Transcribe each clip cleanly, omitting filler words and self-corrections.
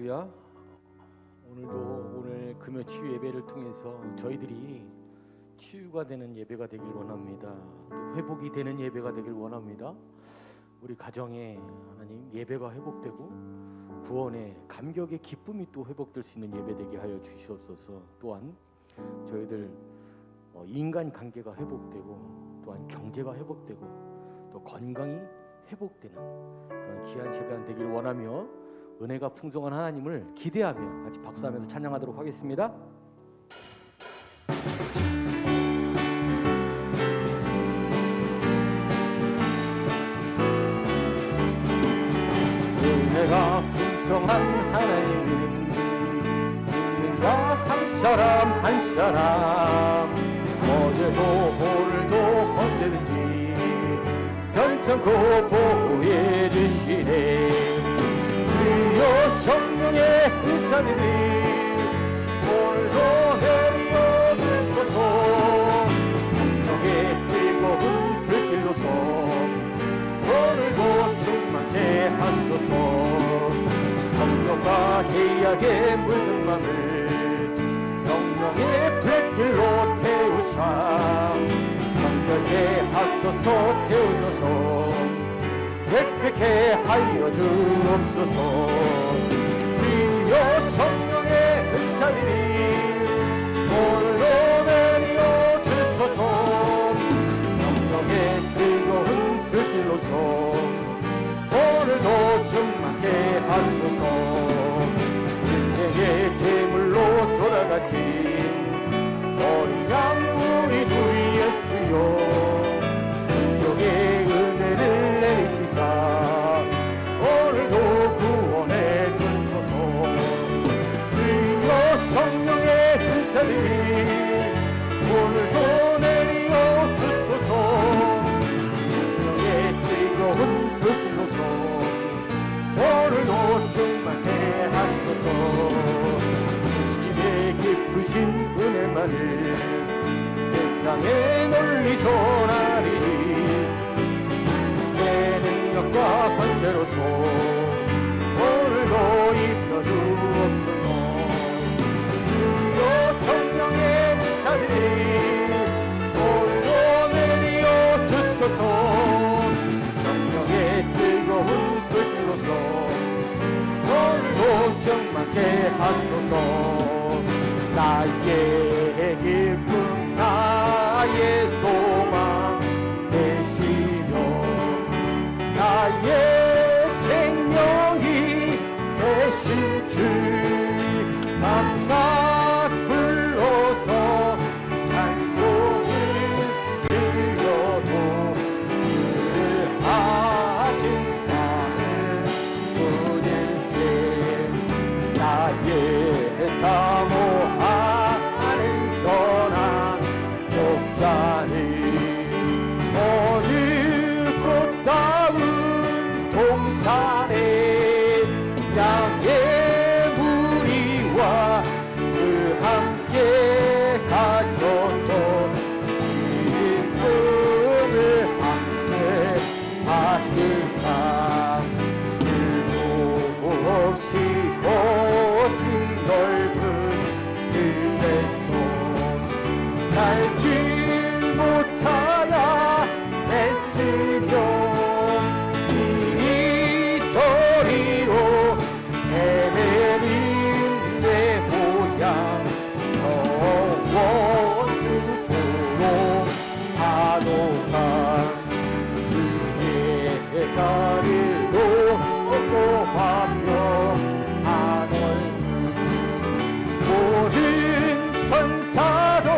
할렐루야. 오늘 금요 치유 예배를 통해서 저희들이 치유가 되는 예배가 되길 원합니다. 또 회복이 되는 예배가 되길 원합니다. 우리 가정에 하나님 예배가 회복되고 구원의 감격의 기쁨이 또 회복될 수 있는 예배 되게 하여 주시옵소서. 또한 저희들 인간 관계가 회복되고 또한 경제가 회복되고 또 건강이 회복되는 그런 귀한 시간 되길 원하며 은혜가 풍성한 하나님을 기대하며 같이 박수하면서 찬양하도록 하겠습니다. 은혜가 풍성한 하나님을 믿는 자 한 사람 한 사람 어제도 오늘도 언제든지 변찮고 보호해 주시네. 주여 성령의 은사들이 오늘도 내려 주소서. 성령의 뜨거운 불길로서 오늘도 충만케 하소서. 성령과 제약에 물든 맘을 성령의 불길로 태우사 정결케 하소서. 태우소서. 회복케 하여 주옵소서. 주여 성령의 은사들이 오늘도 내려 주소서. 성령의 뜨거운 불길로서 오늘도 충만케 하소서. 일생의 제물로 돌아가신 어린 양 우리 주 예수여, 그 속에 은혜를 내리시사 오늘도 구원해 주소서. 주여 성령의 은사들이 오늘도 내려 주소서. 성령의 뜨거운 불길로서 오늘도 충만케 하소서. 주님의 깊으신 은혜만을 세상에 널리 전하리니 내 능력과 권세로서 오늘도 입혀주옵소서. 주여 성령의 은사들이 오늘도 내려 주소서. 성령의 뜨거운 불길로서 오늘도 충만케 하소서. 나의 기쁨 나의 소망 되시며 나의 생명이 되실 주 맘마 불러서 찬송을 드려도 그 하신 나는 주일세. 나의 사모하는 선한 목자는 어느 꽃다운 동산에 양의 무리와 그 함께 가셔서 기쁨을 함께 하실까. 일도 없이 거친 넓은 들에서 날 길 못 찾아 애쓰며 이리저리로 헤매는 내 모양 저 원수처럼 하노라. 주의 자리로 고하며 모든 천사도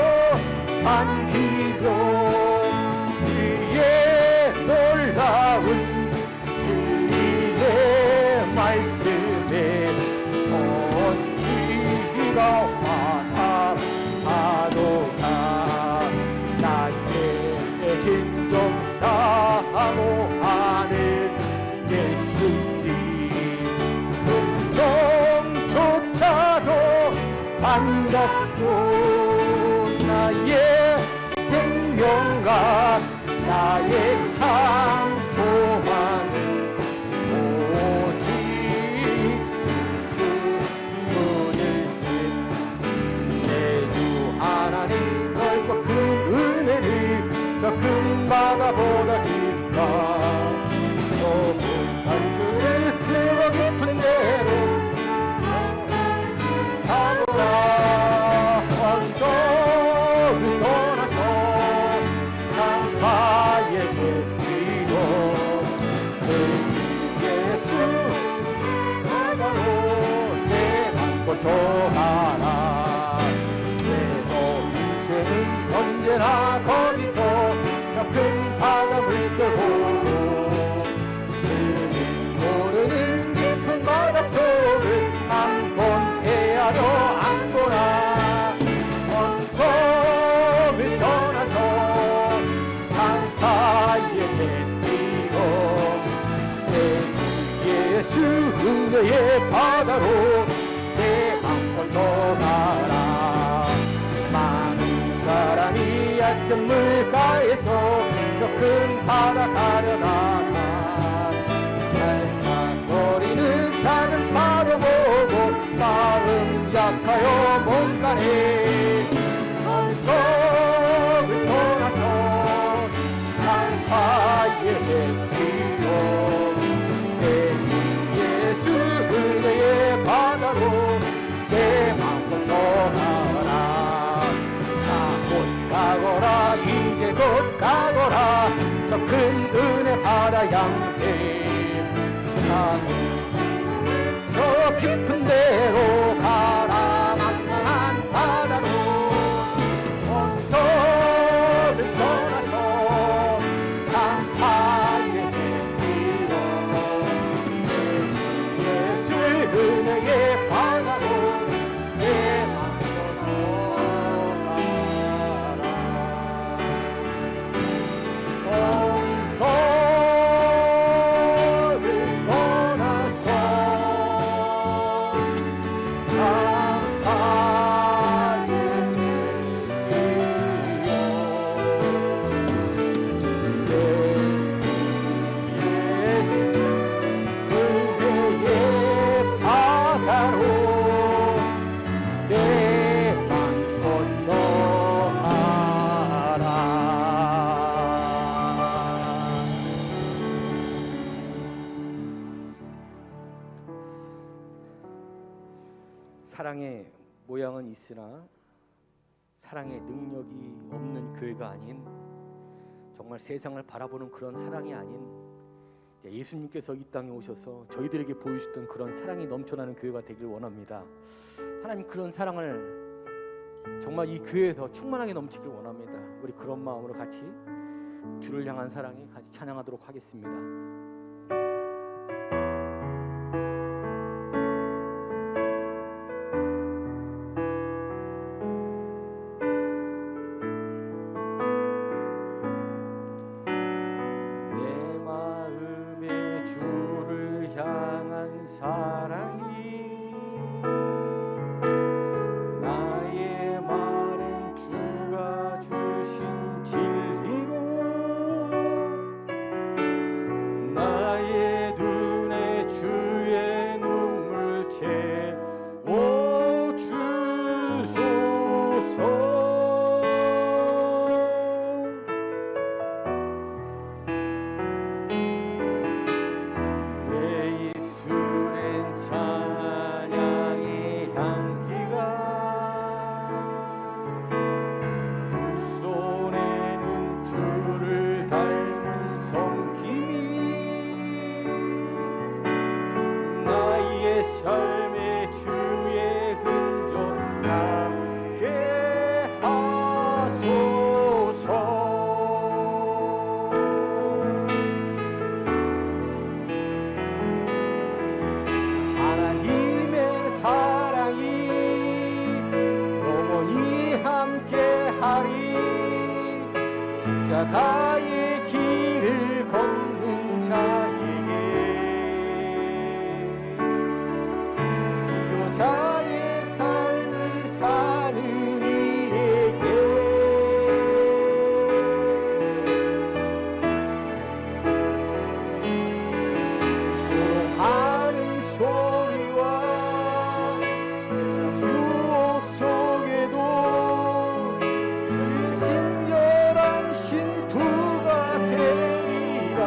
반기며 주의 놀라운 주의 말씀에 언지가 화답하노라. 나의 진정 사모하는 예수님 음성조차도 반갑고 나의 생명과 나의 참 소망은 오직 예수 맑은 물가에서 저 큰 바다 가려다가 날싹거리는 작은 파도 보고 마음 약하여 못 가네. 언덕을 떠나서 장파에 뛰어 내 주 예수 은혜의 바다로 내 마음 건너가라. 자 곧 가거라 이제 곧 가거라 저 큰 은혜 바다 양대. 저 깊은 데로 가라 망망한 바다로. 언덕을 떠나서 장파에 뛰어 예수 은혜의 바다로 내 맘 떠나가라. 사랑의 모양은 있으나 사랑의 능력이 없는 교회가 아닌, 정말 세상을 바라보는 그런 사랑이 아닌, 예수님께서 이 땅에 오셔서 저희들에게 보여주셨던 그런 사랑이 넘쳐나는 교회가 되길 원합니다. 하나님 그런 사랑을 정말 이 교회에서 충만하게 넘치길 원합니다. 우리 그런 마음으로 같이 주를 향한 사랑에 같이 찬양하도록 하겠습니다. 삶의 주의 흔적 남게 하소서. 하나님의 사랑이 영원히 함께하리. 십자가의 길을 걷는 자에게, 자의 삶을 사는 이에게 조롱하는 소리와 세상 유혹 속에도 주의 신결한 신부가 되리라.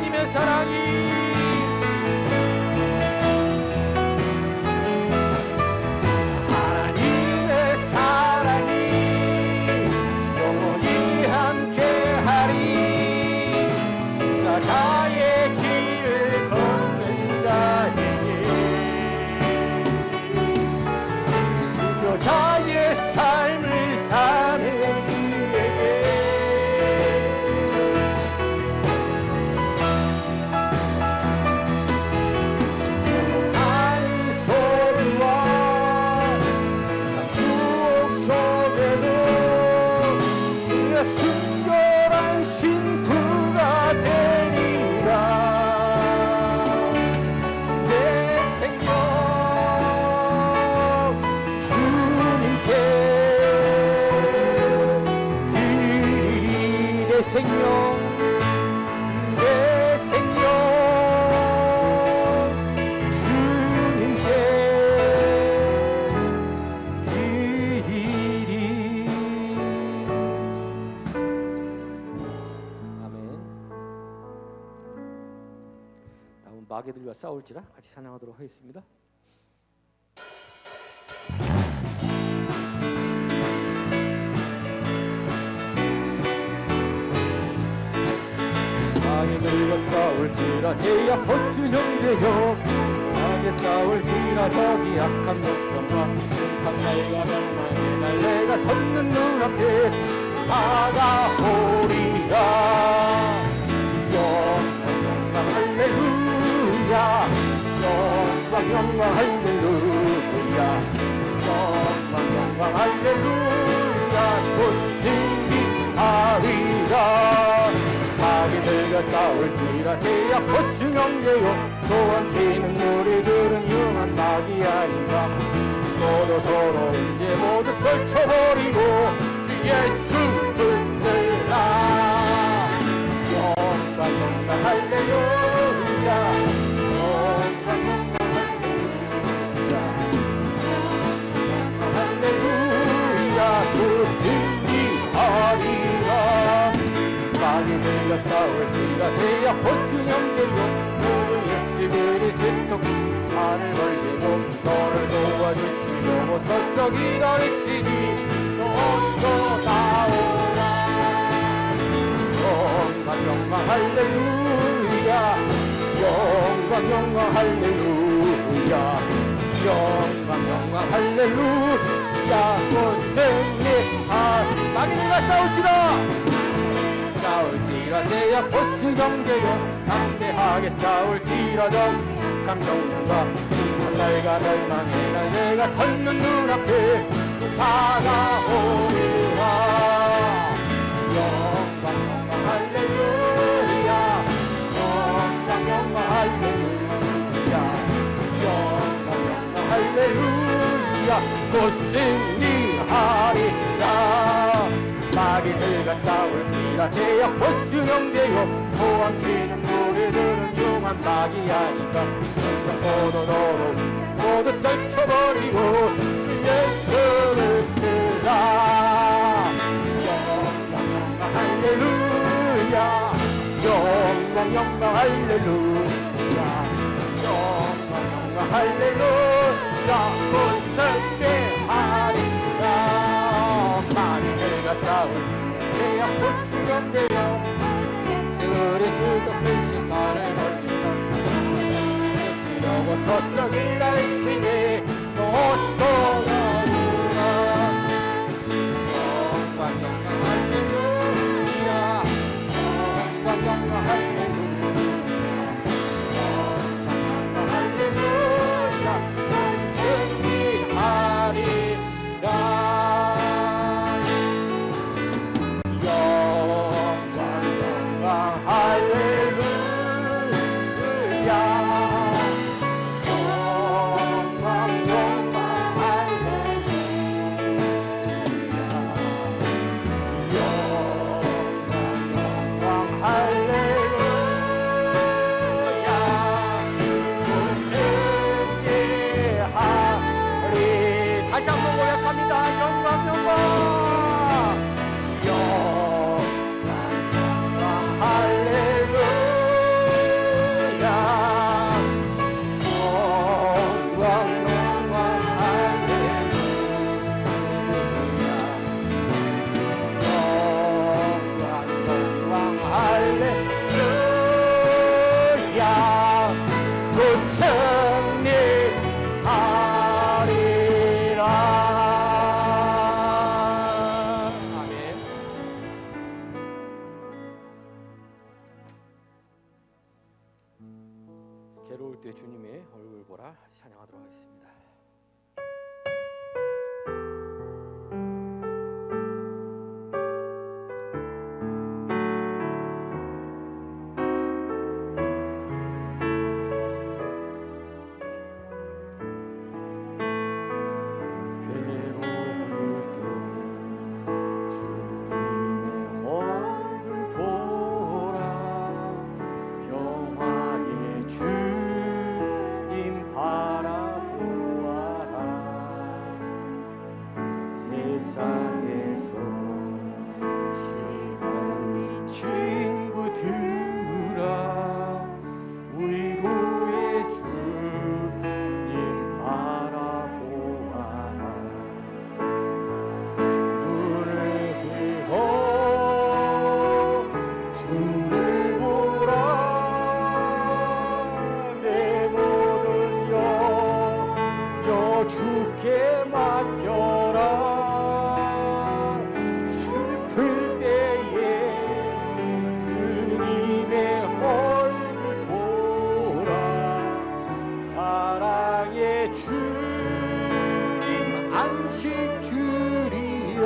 하나님의 사랑이 영원히 함께하리. 나의 길을 걷는 자에게 수료자의 삶을 사는 이에게 조용한 소리와 추억 속에도 그의 순결한 신부가 되리라. 내 생명 주님께 드리리. 내 생명 내 생명 주님께 드리리. 아멘. 다음은 마귀들과 싸울지라 같이 찬양하도록 하겠습니다. 마귀들과 싸울지라 제 앞허스 형제여, 나게 싸울지라 저기 악한 목전과 한 날과 멸망의 날 내가 섰는 눈앞에 다가오리라. 영광 영광 할렐루야. 영광 영광 할렐루야. 영광 영광 할렐루야. 곧 승리하리라. 마귀들과 싸울지라 제 앞허스 형제여, 도망치는 우리들은 융한 마귀 아닌가. 도로 이제 모두 떨쳐버리고 주 예수 붙들라. 영광 영광 할렐루야. 영광 영광 할렐루야. 영광 할렐루야. 또 승리하리라. 마귀들과 싸울지라 제 앞허스 형제여, 모든 예수 그리스도 팔을 벌리고 너를 도와주시려고 서서 기다리시니 어디서 나오라. 영광 영광 할렐루야. 영광 영광 할렐루야. 영광 영광 할렐루야. 곧 승리하리. 마귀들과 싸울지라 싸울지라 제 앞허스 형제여, 담대하게 싸울지라도 감정과 한 날과 멸망의 날 내가 섰는 눈앞에 다가오리라. 영광 영광 할렐루야. 영광 영광 할렐루야. 영광 영광 할렐루야. 곧 승리하리라. 마귀들과 싸울지라 제 앞허스 형제여, 도망치는 우리들은 융한 마귀 아닌가. 모두 모두 떨쳐버리고 주 예수를 들라. 영광 영광 할렐루야. 영광 영광 할렐루야. 영광 영광 할렐루야. 곧 승리하리라. 마귀들과 싸울 제 앞허스 형제여, 그리스도 크신 말을 걸리고 주시려고 서서 기다리시니 어서 나오라. 영광 영광 할렐루야. 영광 영광 할렐루야. 영광 영광 할렐루야. 승리하리라. 다시 한번 고백합니다. 영광 영광 영광 영광 할렐루야. 때 주님의 얼굴 보라 찬양하도록 하겠습니다. 세상에서 시달린 친구들아 위로의 주님 바라보아라. 눈을 들어 주를 보라. 내 모든 여 주께 맡겨라. 슬플 때에 주님의 얼굴 보라. 사랑의 주님 안식 주리라.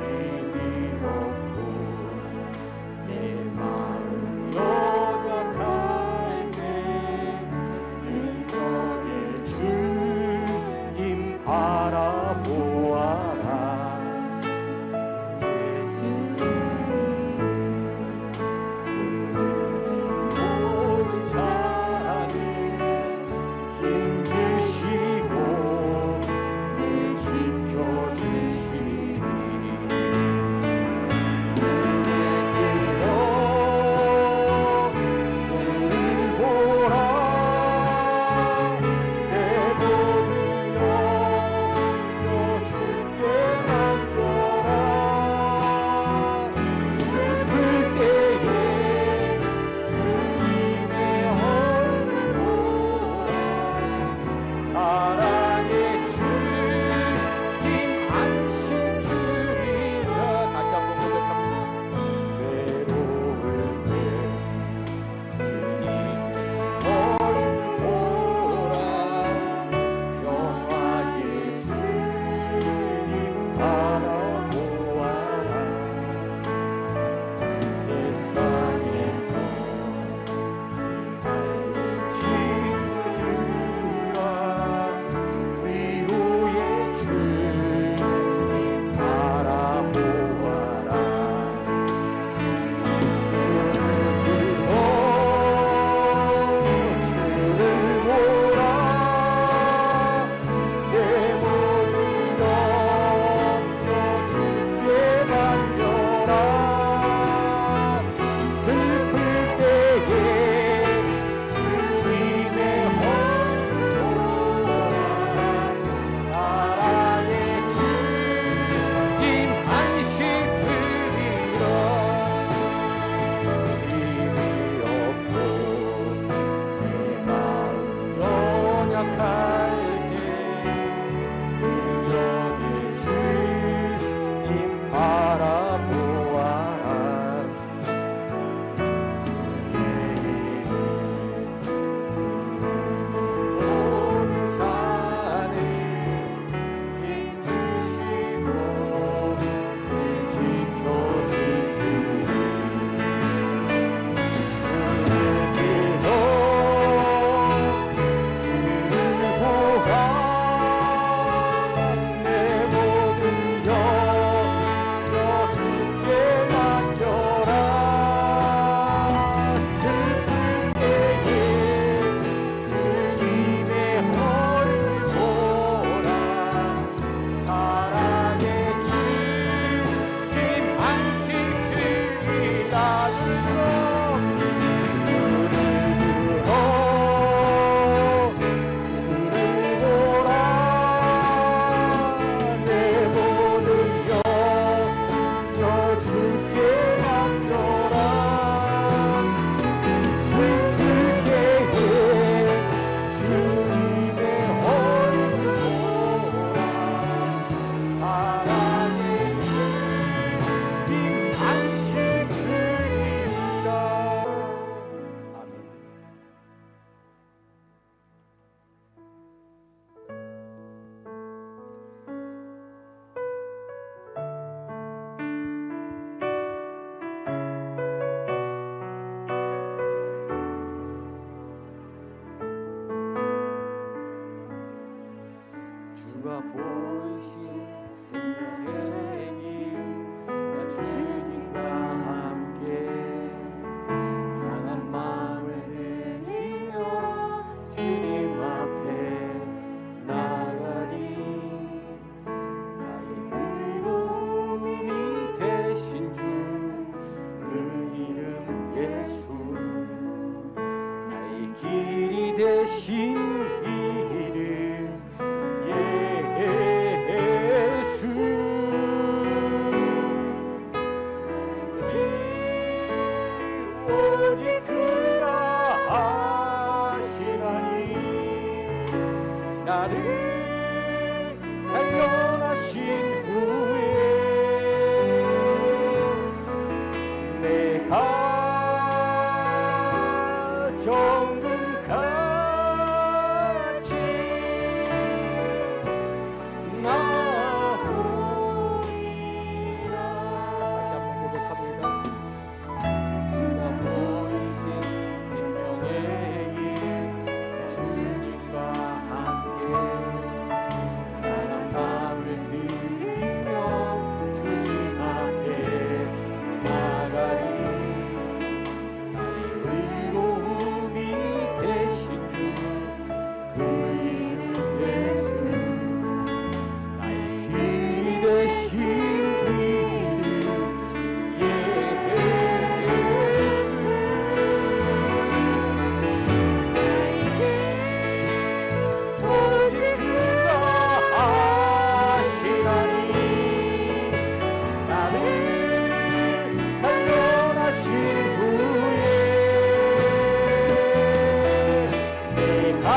힘이 없고 내 마음 연약할 때 능력의 주님 바라보아라. 모든 자는 힘주시고 늘 지켜주시리. 눈을 들어 주를 보라. 내 모든 여 주께 맡겨라. 슬플 때에 주님의 얼굴 보라. 사랑의 주님 안식 주리라. 다시 한번 고백합니다. 외로울 때 주님의 얼굴 보라. 평화의 주님 바라보아라. 세상에서 시달린 친구들아 위로의 주님 바라보아라. 눈을 들어 주를 보라. 내 모든 염려 주께 맡겨라. 슬플 때에 주님의 얼굴 보라. 사랑의 주님 안식 주리라. 힘이 없고 내 마음 연약할 때 능력의 주님 바라보아라. 모든 자는 힘주시고 늘 지켜주시리. 눈을 들어 주를 보라. 내 모든 여 주께 맡겨라. 슬플 때에 주님의 얼굴 보라. 사랑의 주님 안식 주리라. 눈을 들어 주를 보라. 내 모든 여 주께 맡겨라. 슬플 때에 주님의 얼굴 보라. 사랑의 주님 안식 주리라. 되신 이름 예수 오직 그가 하시나니 나를 단련하신 후에 내가 정금같이 나오리라. 다시 한번 고백합니다. 지나버리신 생명의 길 주님과 함께 사랑함을 드리며 주님 앞에 나가리. 의로움이 되신 주 그 이름 예수 나의 길이 되신 그 이름 예수 오직 그가 하시나니 나를 단련하신 후에 내가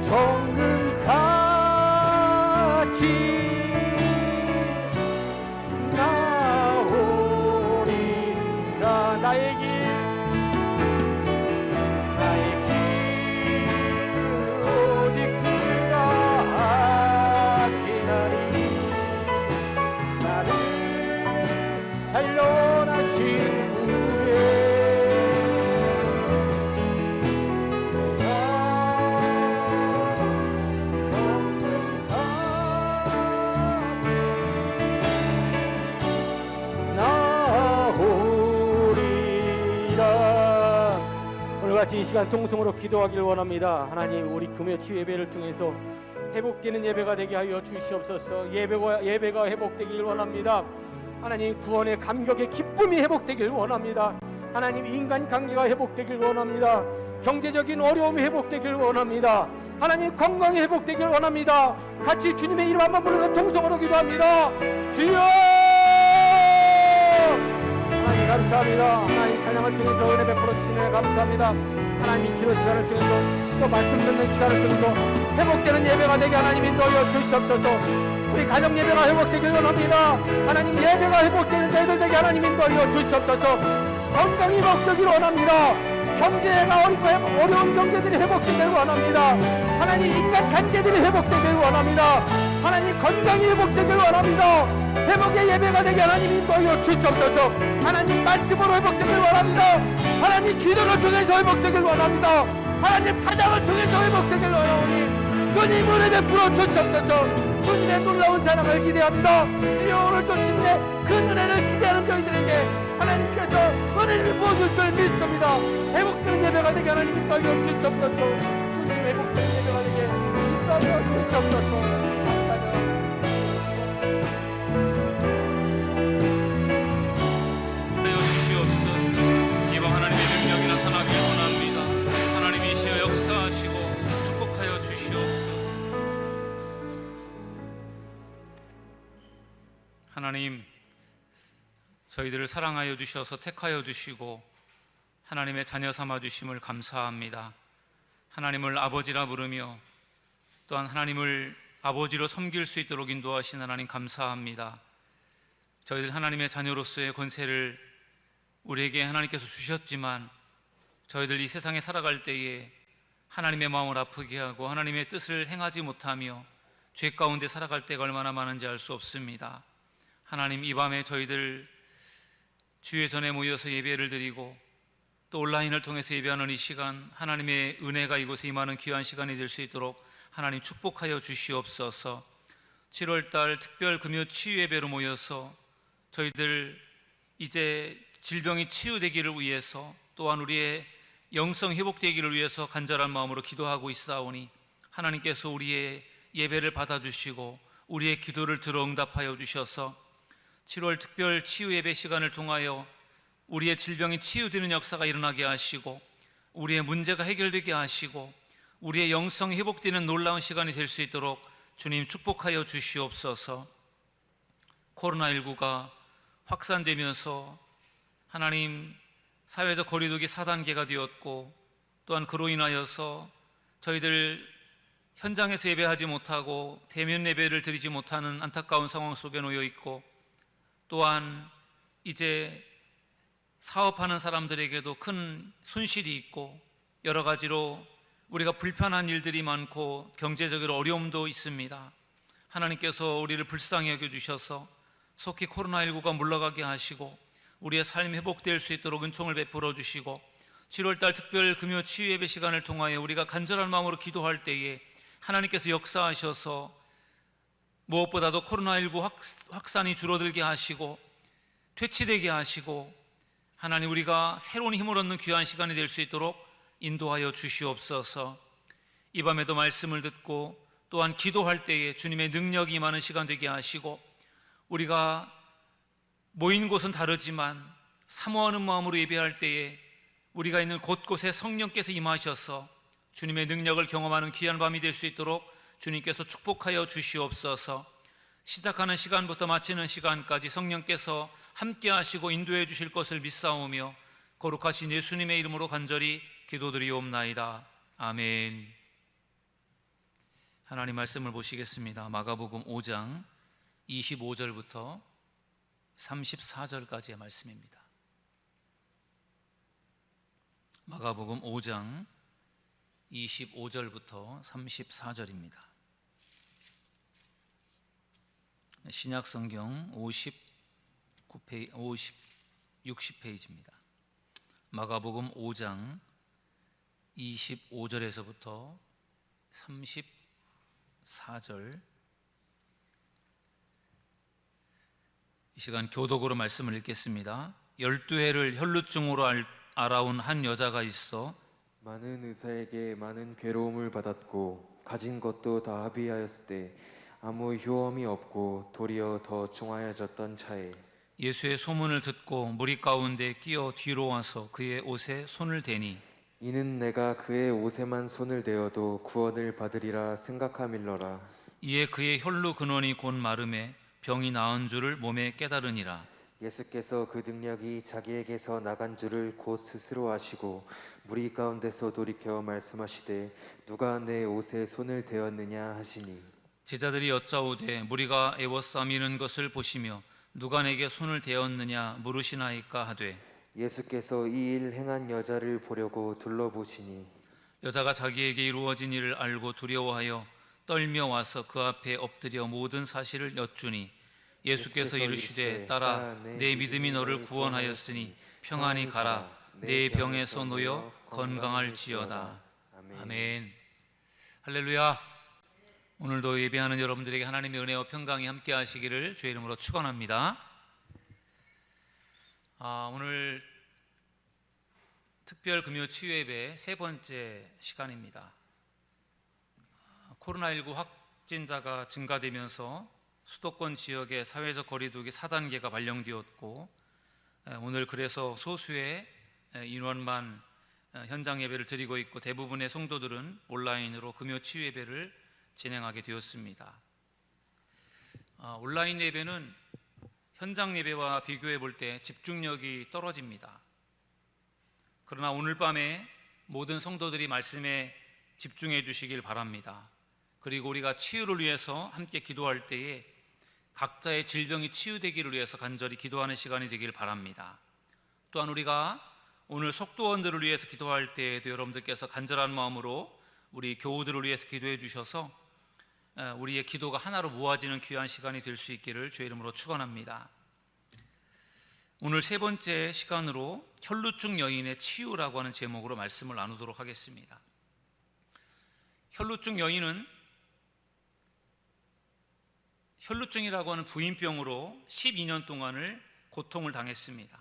정금같이 나오리라. 나의 길 오직 그가 하시나니 나를 단련하신 후에 나오리라. 오늘 같이 이 시간 통성으로 기도하길 원합니다. 하나님, 우리 금요 치유 예배를 통해서 회복되는 예배가 되게 하여 주시옵소서. 예배가 회복되길 원합니다. 하나님, 구원의 감격의 기쁨이 회복되길 원합니다. 하나님, 인간 관계가 회복되길 원합니다. 경제적인 어려움이 회복되길 원합니다. 하나님, 건강이 회복되길 원합니다. 같이 주님의 이름 한번 부르며 통성으로 기도합니다. 주여! 하나님 감사합니다. 하나님, 찬양을 통해서 은혜 베풀어 주시네 감사합니다. 하나님, 기도 시간을 통해서 또 말씀 듣는 시간을 통해서 회복되는 예배가 되게 하나님 인도하여 주시옵소서. 우리 가정 예배가 회복되길 원합니다. 하나님, 예배가 회복되는 저희들 되게 하나님 인도하여 주시옵소서. 건강이 회복되길 원합니다. 경제가 어려운 경제들이 회복되길 원합니다. 하나님, 인간 관계들이 회복되길 원합니다. 하나님, 건강이 회복되길 원합니다. 회복의 예배가 되게 하나님 인도하여 주시옵소서. 하나님, 말씀으로 회복되길 원합니다. 하나님, 기도를 통해서 회복되길 원합니다. 하나님, 찬양을 통해서 회복되길 원하오니 주님 은혜 베풀어 주시옵소서. 주님의 놀라운 사랑을 기대합니다. 주여, 오늘도 주님의 그 은혜를 기대하는 저희들에게 하나님께서 은혜를 부어줄 줄 믿습니다. 회복되는 예배가 되게 하나님 인도하여 주시옵소서. 주님, 회복되는 예배가 되게 인도하여 주시옵소서. 이방 하나님의 능력이 나타나길 원합니다. 하나님이시여 역사하시고 축복하여 주시옵소서. 하나님, 저희들을 사랑하여 주셔서 택하여 주시고 하나님의 자녀 삼아 주심을 감사합니다. 하나님을 아버지라 부르며 또한 하나님을 아버지로 섬길 수 있도록 인도하신 하나님 감사합니다. 저희들 하나님의 자녀로서의 권세를 우리에게 하나님께서 주셨지만 저희들 이 세상에 살아갈 때에 하나님의 마음을 아프게 하고 하나님의 뜻을 행하지 못하며 죄 가운데 살아갈 때가 얼마나 많은지 알 수 없습니다. 하나님, 이 밤에 저희들 주의 전에 모여서 예배를 드리고 또 온라인을 통해서 예배하는 이 시간, 하나님의 은혜가 이곳에 임하는 귀한 시간이 될 수 있도록 하나님 축복하여 주시옵소서. 7월달 특별 금요 치유 예배로 모여서 저희들 이제 질병이 치유되기를 위해서 또한 우리의 영성 회복되기를 위해서 간절한 마음으로 기도하고 있사오니 하나님께서 우리의 예배를 받아주시고 우리의 기도를 들어 응답하여 주셔서 7월 특별 치유 예배 시간을 통하여 우리의 질병이 치유되는 역사가 일어나게 하시고 우리의 문제가 해결되게 하시고 우리의 영성이 회복되는 놀라운 시간이 될 수 있도록 주님 축복하여 주시옵소서. 코로나19가 확산되면서 하나님 사회적 거리두기 4단계가 되었고 또한 그로 인하여서 저희들 현장에서 예배하지 못하고 대면 예배를 드리지 못하는 안타까운 상황 속에 놓여 있고 또한 이제 사업하는 사람들에게도 큰 손실이 있고 여러 가지로 우리가 불편한 일들이 많고 경제적으로 어려움도 있습니다. 하나님께서 우리를 불쌍히 여겨주셔서 속히 코로나19가 물러가게 하시고 우리의 삶이 회복될 수 있도록 은총을 베풀어 주시고 7월달 특별 금요 치유 예배 시간을 통하여 우리가 간절한 마음으로 기도할 때에 하나님께서 역사하셔서 무엇보다도 코로나19 확산이 줄어들게 하시고 퇴치되게 하시고 하나님 우리가 새로운 힘을 얻는 귀한 시간이 될 수 있도록 인도하여 주시옵소서. 이 밤에도 말씀을 듣고 또한 기도할 때에 주님의 능력이 임하는 시간 되게 하시고 우리가 모인 곳은 다르지만 사모하는 마음으로 예배할 때에 우리가 있는 곳곳에 성령께서 임하셔서 주님의 능력을 경험하는 귀한 밤이 될 수 있도록 주님께서 축복하여 주시옵소서. 시작하는 시간부터 마치는 시간까지 성령께서 함께 하시고 인도해 주실 것을 믿사오며 거룩하신 예수님의 이름으로 간절히 기도드리옵나이다. 아멘. 하나님 말씀을 보시겠습니다. 마가복음 5장 25절부터 34절까지의 말씀입니다. 마가복음 5장 25절부터 34절입니다. 신약성경 60페이지입니다. 마가복음 5장 25절에서부터 34절. 이 시간 교독으로 말씀을 읽겠습니다. 12해를 혈루증으로 알아온 한 여자가 있어 많은 의사에게 많은 괴로움을 받았고 가진 것도 다 합의하였을 때 아무 효험이 없고 도리어 더 중하여졌던 차에 예수의 소문을 듣고 무리 가운데 끼어 뒤로 와서 그의 옷에 손을 대니 이는 내가 그의 옷에만 손을 대어도 구원을 받으리라 생각함일러라. 이에 그의 혈루 근원이 곧 마름에 병이 나은 줄을 몸에 깨달으니라. 예수께서 그 능력이 자기에게서 나간 줄을 곧 스스로 아시고 무리 가운데서 돌이켜 말씀하시되 누가 내 옷에 손을 대었느냐 하시니 제자들이 여짜오되 무리가 애워싸미는 것을 보시며 누가 내게 손을 대었느냐 물으시나이까 하되 예수께서 이 일 행한 여자를 보려고 둘러보시니 여자가 자기에게 이루어진 일을 알고 두려워하여 떨며 와서 그 앞에 엎드려 모든 사실을 여쭈니 예수께서 이르시되 딸아 내 믿음이 너를 구원하였으니 평안히 가라 내 병에서 놓여 건강할지어다. 아멘. 할렐루야. 오늘도 예배하는 여러분들에게 하나님의 은혜와 평강이 함께 하시기를 주의 이름으로 축원합니다. 오늘 특별 금요 치유 예배 세 번째 시간입니다. 코로나19 확진자가 증가되면서 수도권 지역의 사회적 거리두기 4단계가 발령되었고 오늘 그래서 소수의 인원만 현장 예배를 드리고 있고 대부분의 성도들은 온라인으로 금요 치유 예배를 진행하게 되었습니다. 온라인 예배는 현장 예배와 비교해 볼 때 집중력이 떨어집니다. 그러나 오늘 밤에 모든 성도들이 말씀에 집중해 주시길 바랍니다. 그리고 우리가 치유를 위해서 함께 기도할 때에 각자의 질병이 치유되기를 위해서 간절히 기도하는 시간이 되길 바랍니다. 또한 우리가 오늘 속도원들을 위해서 기도할 때에도 여러분들께서 간절한 마음으로 우리 교우들을 위해서 기도해 주셔서 우리의 기도가 하나로 모아지는 귀한 시간이 될 수 있기를 주의 이름으로 축원합니다. 오늘 세 번째 시간으로 혈루증 여인의 치유라고 하는 제목으로 말씀을 나누도록 하겠습니다. 혈루증 여인은 혈루증이라고 하는 부인병으로 12년 동안을 고통을 당했습니다.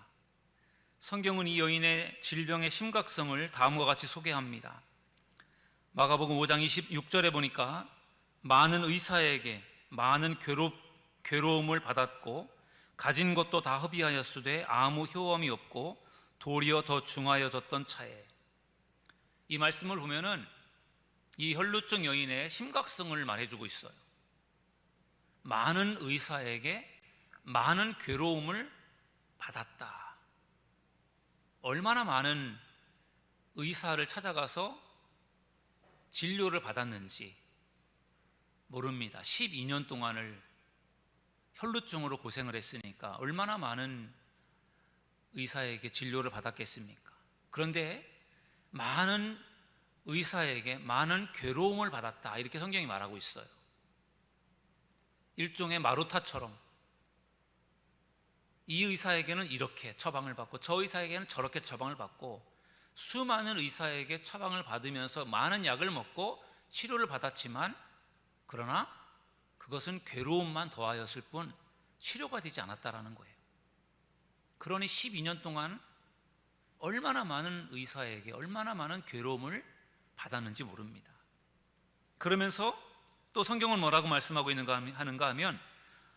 성경은 이 여인의 질병의 심각성을 다음과 같이 소개합니다. 마가복음 5장 26절에 보니까 많은 의사에게 많은 괴로움을 받았고 가진 것도 다 허비하였으되 아무 효험이 없고 도리어 더 중하여졌던 차에 이 말씀을 보면은 이 혈루증 여인의 심각성을 말해주고 있어요. 많은 의사에게 많은 괴로움을 받았다. 얼마나 많은 의사를 찾아가서 진료를 받았는지 모릅니다. 12년 동안을 혈루증으로 고생을 했으니까 얼마나 많은 의사에게 진료를 받았겠습니까? 그런데 많은 의사에게 많은 괴로움을 받았다, 이렇게 성경이 말하고 있어요. 일종의 마루타처럼 이 의사에게는 이렇게 처방을 받고 저 의사에게는 저렇게 처방을 받고 수많은 의사에게 처방을 받으면서 많은 약을 먹고 치료를 받았지만, 그러나 그것은 괴로움만 더하였을 뿐 치료가 되지 않았다라는 거예요. 그러니 12년 동안 얼마나 많은 의사에게 얼마나 많은 괴로움을 받았는지 모릅니다. 그러면서 또 성경은 뭐라고 말씀하고 하는가 하면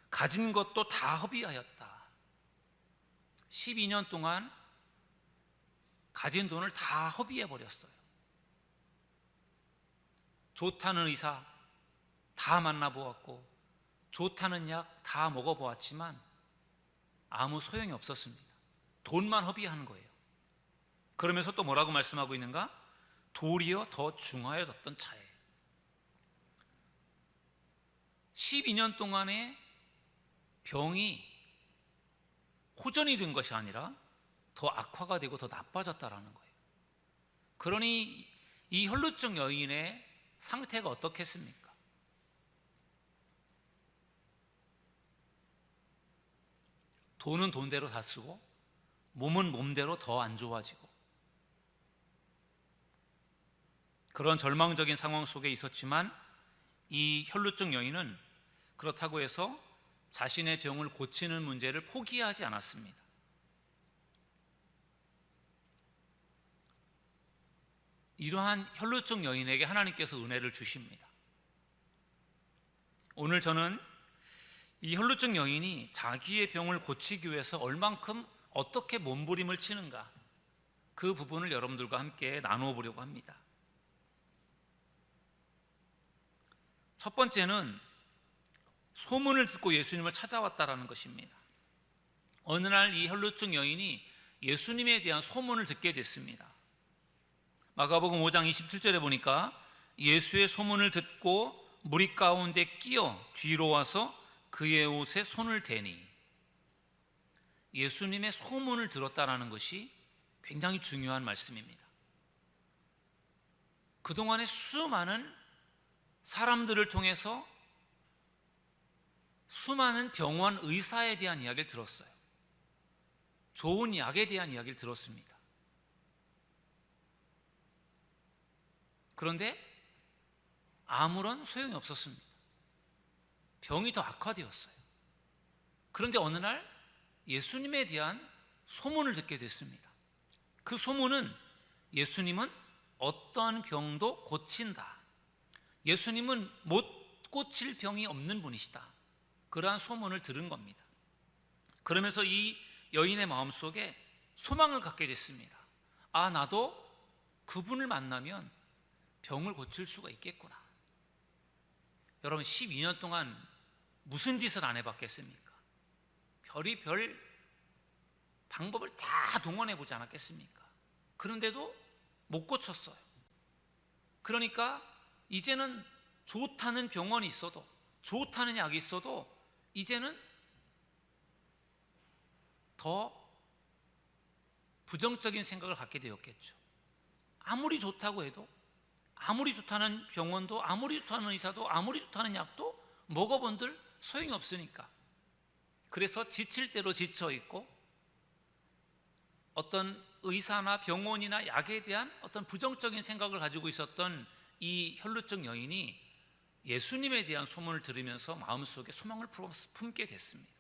가진 것도 다 허비하였다. 12년 동안 가진 돈을 다 허비해 버렸어요. 좋다는 의사 다 만나보았고 좋다는 약 다 먹어보았지만 아무 소용이 없었습니다. 돈만 허비하는 거예요. 그러면서 또 뭐라고 말씀하고 있는가? 도리어 더 중하여졌던 차에 12년 동안의 병이 호전이 된 것이 아니라 더 악화가 되고 더 나빠졌다라는 거예요. 그러니 이 혈루증 여인의 상태가 어떻겠습니까? 돈은 돈대로 다 쓰고 몸은 몸대로 더 안 좋아지고 그런 절망적인 상황 속에 있었지만 이 혈루증 여인은 그렇다고 해서 자신의 병을 고치는 문제를 포기하지 않았습니다. 이러한 혈루증 여인에게 하나님께서 은혜를 주십니다. 오늘 저는 이 혈루증 여인이 자기의 병을 고치기 위해서 얼만큼 어떻게 몸부림을 치는가, 그 부분을 여러분들과 함께 나누어 보려고 합니다. 첫 번째는 소문을 듣고 예수님을 찾아왔다라는 것입니다. 어느 날 이 혈루증 여인이 예수님에 대한 소문을 듣게 됐습니다. 마가복음 5장 27절에 보니까 예수의 소문을 듣고 무리 가운데 끼어 뒤로 와서 그의 옷에 손을 대니, 예수님의 소문을 들었다라는 것이 굉장히 중요한 말씀입니다. 그동안에 수많은 사람들을 통해서 수많은 병원 의사에 대한 이야기를 들었어요. 좋은 약에 대한 이야기를 들었습니다. 그런데 아무런 소용이 없었습니다. 병이 더 악화되었어요. 그런데 어느 날 예수님에 대한 소문을 듣게 됐습니다. 그 소문은 예수님은 어떠한 병도 고친다, 예수님은 못 고칠 병이 없는 분이시다, 그러한 소문을 들은 겁니다. 그러면서 이 여인의 마음속에 소망을 갖게 됐습니다. 아, 나도 그분을 만나면 병을 고칠 수가 있겠구나. 여러분, 12년 동안 무슨 짓을 안 해봤겠습니까? 별의별 방법을 다 동원해 보지 않았겠습니까? 그런데도 못 고쳤어요. 그러니까 이제는 좋다는 병원이 있어도, 좋다는 약이 있어도 이제는 더 부정적인 생각을 갖게 되었겠죠. 아무리 좋다고 해도, 아무리 좋다는 병원도, 아무리 좋다는 의사도, 아무리 좋다는 약도 먹어본들 소용이 없으니까. 그래서 지칠 대로 지쳐 있고 어떤 의사나 병원이나 약에 대한 어떤 부정적인 생각을 가지고 있었던 이 혈루증 여인이 예수님에 대한 소문을 들으면서 마음속에 소망을 품게 됐습니다.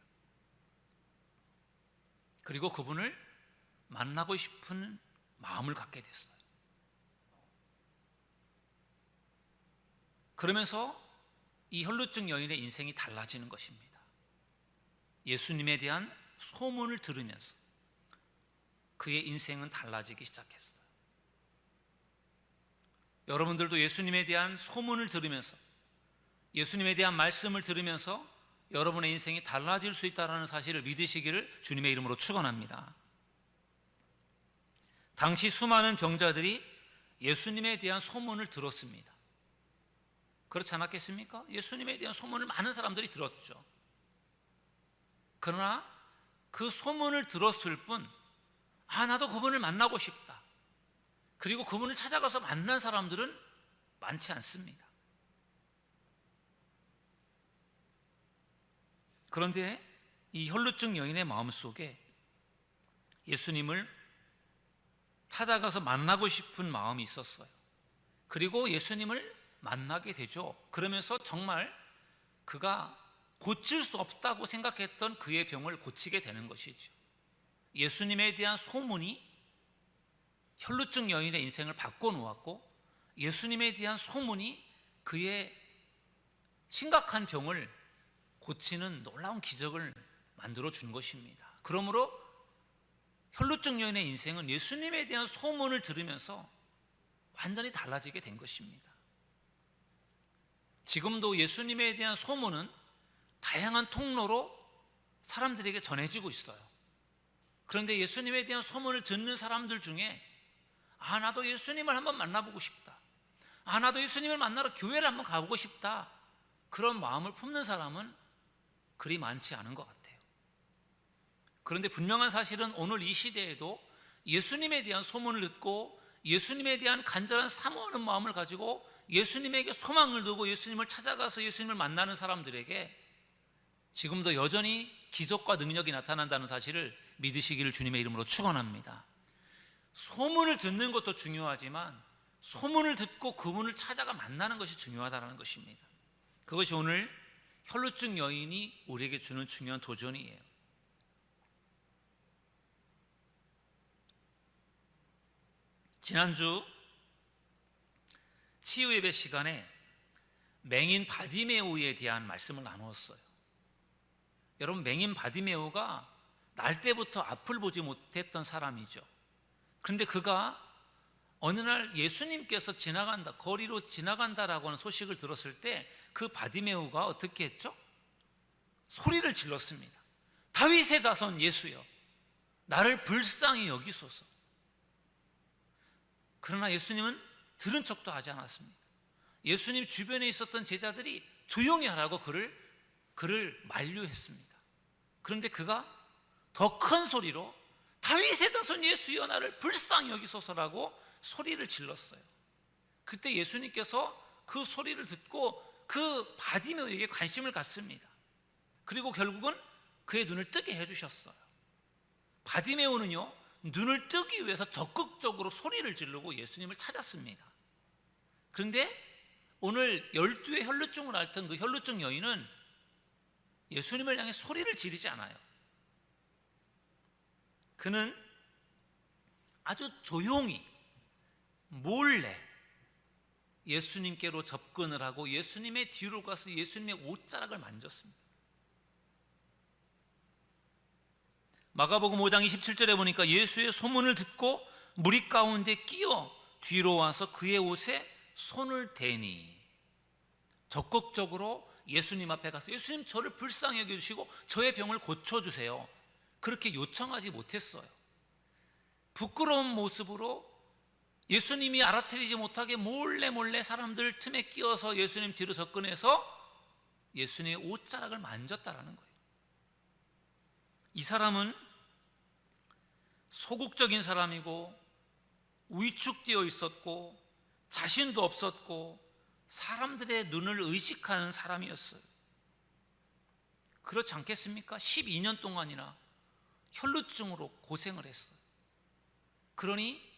그리고 그분을 만나고 싶은 마음을 갖게 됐어요. 그러면서 이 혈루증 여인의 인생이 달라지는 것입니다. 예수님에 대한 소문을 들으면서 그의 인생은 달라지기 시작했어요. 여러분들도 예수님에 대한 소문을 들으면서, 예수님에 대한 말씀을 들으면서 여러분의 인생이 달라질 수 있다는 사실을 믿으시기를 주님의 이름으로 축원합니다. 당시 수많은 병자들이 예수님에 대한 소문을 들었습니다. 그렇지 않았겠습니까? 예수님에 대한 소문을 많은 사람들이 들었죠. 그러나 그 소문을 들었을 뿐, 나도 그분을 만나고 싶다, 그리고 그분을 찾아가서 만난 사람들은 많지 않습니다. 그런데 이 혈루증 여인의 마음속에 예수님을 찾아가서 만나고 싶은 마음이 있었어요. 그리고 예수님을 만나게 되죠. 그러면서 정말 그가 고칠 수 없다고 생각했던 그의 병을 고치게 되는 것이죠. 예수님에 대한 소문이 혈루증 여인의 인생을 바꿔놓았고, 예수님에 대한 소문이 그의 심각한 병을 고치는 놀라운 기적을 만들어 준 것입니다. 그러므로 혈루증 여인의 인생은 예수님에 대한 소문을 들으면서 완전히 달라지게 된 것입니다. 지금도 예수님에 대한 소문은 다양한 통로로 사람들에게 전해지고 있어요. 그런데 예수님에 대한 소문을 듣는 사람들 중에 나도 예수님을 한번 만나보고 싶다, 나도 예수님을 만나러 교회를 한번 가보고 싶다, 그런 마음을 품는 사람은 그리 많지 않은 것 같아요. 그런데 분명한 사실은 오늘 이 시대에도 예수님에 대한 소문을 듣고 예수님에 대한 간절한 사모하는 마음을 가지고 예수님에게 소망을 두고 예수님을 찾아가서 예수님을 만나는 사람들에게 지금도 여전히 기적과 능력이 나타난다는 사실을 믿으시기를 주님의 이름으로 축원합니다. 소문을 듣는 것도 중요하지만 소문을 듣고 그분을 찾아가 만나는 것이 중요하다는 것입니다. 그것이 오늘 혈루증 여인이 우리에게 주는 중요한 도전이에요. 지난주 치유예배 시간에 맹인 바디메오에 대한 말씀을 나누었어요. 여러분, 맹인 바디메오가 날 때부터 앞을 보지 못했던 사람이죠. 그런데 그가 어느 날 예수님께서 지나간다, 거리로 지나간다라고 하는 소식을 들었을 때 그 바디메오가 어떻게 했죠? 소리를 질렀습니다. 다윗의 자손 예수여, 나를 불쌍히 여기소서. 그러나 예수님은 들은 척도 하지 않았습니다. 예수님 주변에 있었던 제자들이 조용히 하라고 그를 만류했습니다. 그런데 그가 더 큰 소리로 다윗의 자손 예수여, 나를 불쌍히 여기소서라고 소리를 질렀어요. 그때 예수님께서 그 소리를 듣고 그 바디메오에게 관심을 갖습니다. 그리고 결국은 그의 눈을 뜨게 해주셨어요. 바디메오는요, 눈을 뜨기 위해서 적극적으로 소리를 지르고 예수님을 찾았습니다. 그런데 오늘 12의 혈루증을 앓던 그 혈루증 여인은 예수님을 향해 소리를 지르지 않아요. 그는 아주 조용히 몰래 예수님께로 접근을 하고 예수님의 뒤로 가서 예수님의 옷자락을 만졌습니다. 마가복음 5장 27절에 보니까 예수의 소문을 듣고 무리 가운데 끼어 뒤로 와서 그의 옷에 손을 대니, 적극적으로 예수님 앞에 가서 예수님, 저를 불쌍히 여겨주시고 저의 병을 고쳐주세요, 그렇게 요청하지 못했어요. 부끄러운 모습으로 예수님이 알아차리지 못하게 몰래 사람들 틈에 끼어서 예수님 뒤로 접근해서 예수님의 옷자락을 만졌다라는 거예요. 이 사람은 소극적인 사람이고 위축되어 있었고 자신도 없었고 사람들의 눈을 의식하는 사람이었어요. 그렇지 않겠습니까? 12년 동안이나 혈루증으로 고생을 했어요. 그러니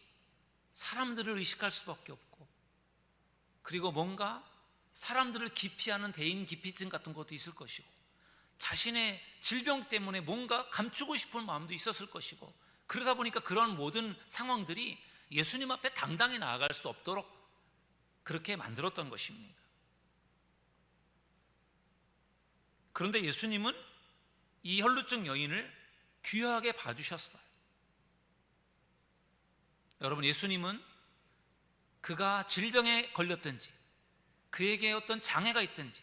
사람들을 의식할 수밖에 없고, 그리고 뭔가 사람들을 기피하는 대인 기피증 같은 것도 있을 것이고, 자신의 질병 때문에 뭔가 감추고 싶은 마음도 있었을 것이고, 그러다 보니까 그런 모든 상황들이 예수님 앞에 당당히 나아갈 수 없도록 그렇게 만들었던 것입니다. 그런데 예수님은 이 혈루증 여인을 귀하게 봐주셨어요. 여러분, 예수님은 그가 질병에 걸렸든지, 그에게 어떤 장애가 있든지,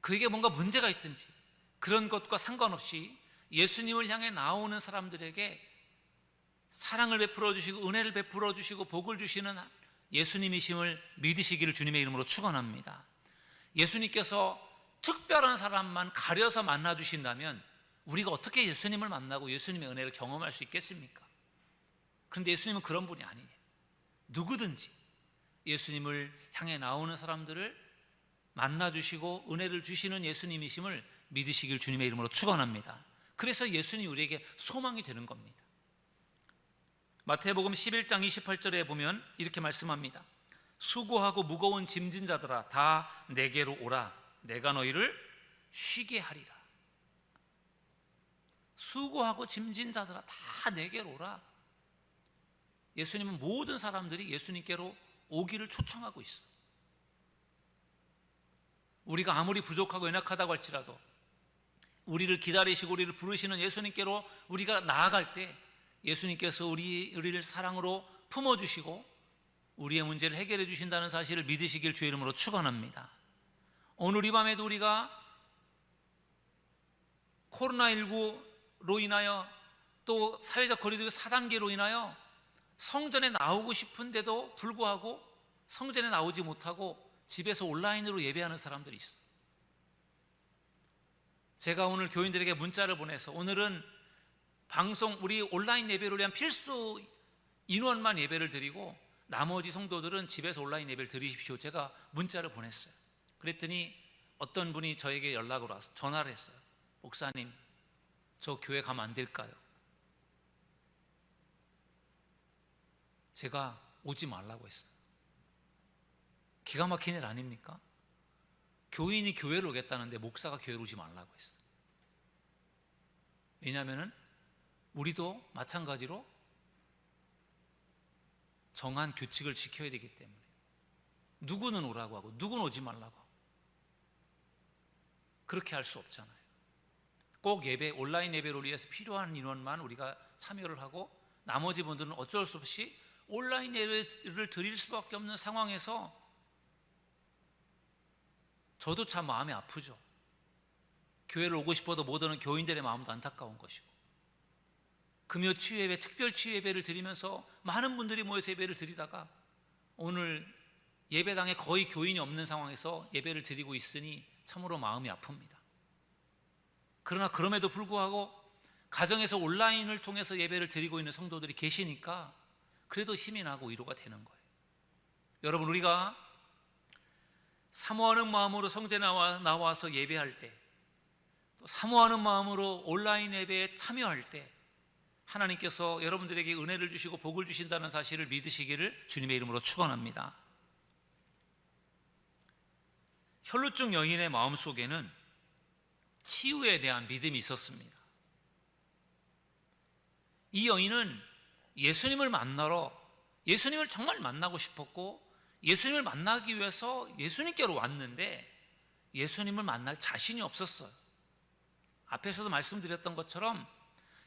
그에게 뭔가 문제가 있든지, 그런 것과 상관없이 예수님을 향해 나오는 사람들에게 사랑을 베풀어 주시고 은혜를 베풀어 주시고 복을 주시는 예수님이심을 믿으시기를 주님의 이름으로 축원합니다. 예수님께서 특별한 사람만 가려서 만나 주신다면 우리가 어떻게 예수님을 만나고 예수님의 은혜를 경험할 수 있겠습니까? 그런데 예수님은 그런 분이 아니에요. 누구든지 예수님을 향해 나오는 사람들을 만나 주시고 은혜를 주시는 예수님이심을 믿으시길 주님의 이름으로 축원합니다. 그래서 예수님이 우리에게 소망이 되는 겁니다. 마태복음 11장 28절에 보면 이렇게 말씀합니다. 수고하고 무거운 짐진 자들아 다 내게로 오라. 내가 너희를 쉬게 하리라. 수고하고 짐진 자들아 다 내게로 오라. 예수님은 모든 사람들이 예수님께로 오기를 초청하고 있어요. 우리가 아무리 부족하고 연약하다고 할지라도 우리를 기다리시고 우리를 부르시는 예수님께로 우리가 나아갈 때 예수님께서 우리를 사랑으로 품어주시고 우리의 문제를 해결해 주신다는 사실을 믿으시길 주의 이름으로 축원합니다. 오늘 이 밤에도 우리가 코로나19로 인하여 또 사회적 거리두기 4단계로 인하여 성전에 나오고 싶은데도 불구하고 성전에 나오지 못하고 집에서 온라인으로 예배하는 사람들이 있어요. 제가 오늘 교인들에게 문자를 보내서 오늘은 방송 우리 온라인 예배를 위한 필수 인원만 예배를 드리고 나머지 성도들은 집에서 온라인 예배를 드리십시오. 제가 문자를 보냈어요. 그랬더니 어떤 분이 저에게 연락을 와서 전화를 했어요. 목사님, 저 교회 가면 안 될까요? 제가 오지 말라고 했어요. 기가 막힌 일 아닙니까? 교인이 교회를 오겠다는데 목사가 교회로 오지 말라고 했어요. 왜냐하면 우리도 마찬가지로 정한 규칙을 지켜야 되기 때문에 누구는 오라고 하고 누구는 오지 말라고 하고 그렇게 할 수 없잖아요. 꼭 예배, 온라인 예배를 위해서 필요한 인원만 우리가 참여를 하고 나머지 분들은 어쩔 수 없이 온라인 예배를 드릴 수밖에 없는 상황에서 저도 참 마음이 아프죠. 교회를 오고 싶어도 못 오는 교인들의 마음도 안타까운 것이고 금요 치유예배, 특별 치유예배를 드리면서 많은 분들이 모여서 예배를 드리다가 오늘 예배당에 거의 교인이 없는 상황에서 예배를 드리고 있으니 참으로 마음이 아픕니다. 그러나 그럼에도 불구하고 가정에서 온라인을 통해서 예배를 드리고 있는 성도들이 계시니까 그래도 힘이 나고 위로가 되는 거예요. 여러분, 우리가 사모하는 마음으로 성전에 나와서 예배할 때, 또 사모하는 마음으로 온라인 예배에 참여할 때 하나님께서 여러분들에게 은혜를 주시고 복을 주신다는 사실을 믿으시기를 주님의 이름으로 축원합니다. 혈루증 여인의 마음속에는 치유에 대한 믿음이 있었습니다. 이 여인은 예수님을 만나러 예수님을 정말 만나고 싶었고 예수님을 만나기 위해서 예수님께로 왔는데 예수님을 만날 자신이 없었어요. 앞에서도 말씀드렸던 것처럼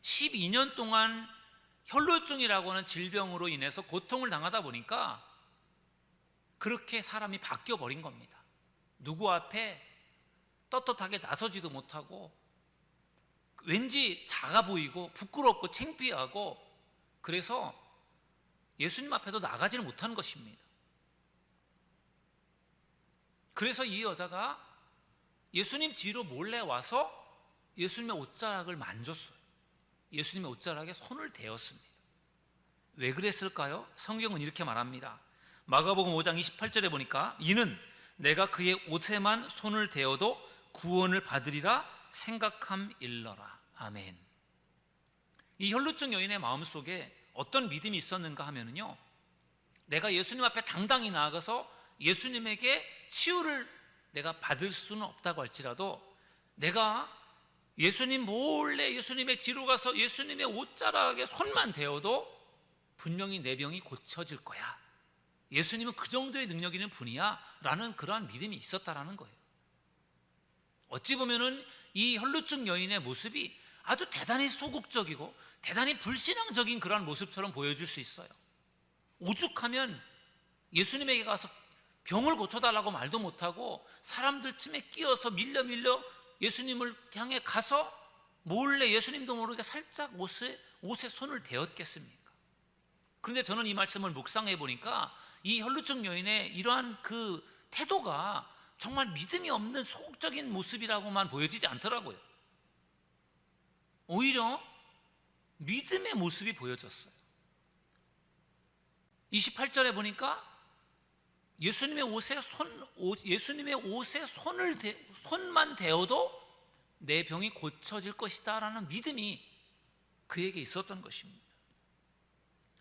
12년 동안 혈루증이라고 하는 질병으로 인해서 고통을 당하다 보니까 그렇게 사람이 바뀌어 버린 겁니다. 누구 앞에 떳떳하게 나서지도 못하고 왠지 작아 보이고 부끄럽고 창피하고 그래서 예수님 앞에도 나가지를 못하는 것입니다. 그래서 이 여자가 예수님 뒤로 몰래 와서 예수님의 옷자락을 만졌어요. 예수님의 옷자락에 손을 대었습니다. 왜 그랬을까요? 성경은 이렇게 말합니다. 마가복음 5장 28절에 보니까 이는 내가 그의 옷에만 손을 대어도 구원을 받으리라 생각함일러라. 아멘. 이 혈루증 여인의 마음속에 어떤 믿음이 있었는가 하면요, 내가 예수님 앞에 당당히 나아가서 예수님에게 치유를 내가 받을 수는 없다고 할지라도 내가 예수님 몰래 예수님의 뒤로 가서 예수님의 옷자락에 손만 대어도 분명히 내 병이 고쳐질 거야. 예수님은 그 정도의 능력 있는 분이야 라는 그러한 믿음이 있었다라는 거예요. 어찌 보면은 이 혈루증 여인의 모습이 아주 대단히 소극적이고 대단히 불신앙적인 그러한 모습처럼 보여줄 수 있어요. 오죽하면 예수님에게 가서 병을 고쳐달라고 말도 못하고 사람들 틈에 끼어서 밀려 예수님을 향해 가서 몰래 예수님도 모르게 살짝 옷에 손을 대었겠습니까? 그런데 저는 이 말씀을 묵상해 보니까 이 혈루증 여인의 이러한 그 태도가 정말 믿음이 없는 소극적인 모습이라고만 보여지지 않더라고요. 오히려 믿음의 모습이 보여졌어요. 28절에 보니까 예수님의 옷에 손만 대어도 내 병이 고쳐질 것이다 라는 믿음이 그에게 있었던 것입니다.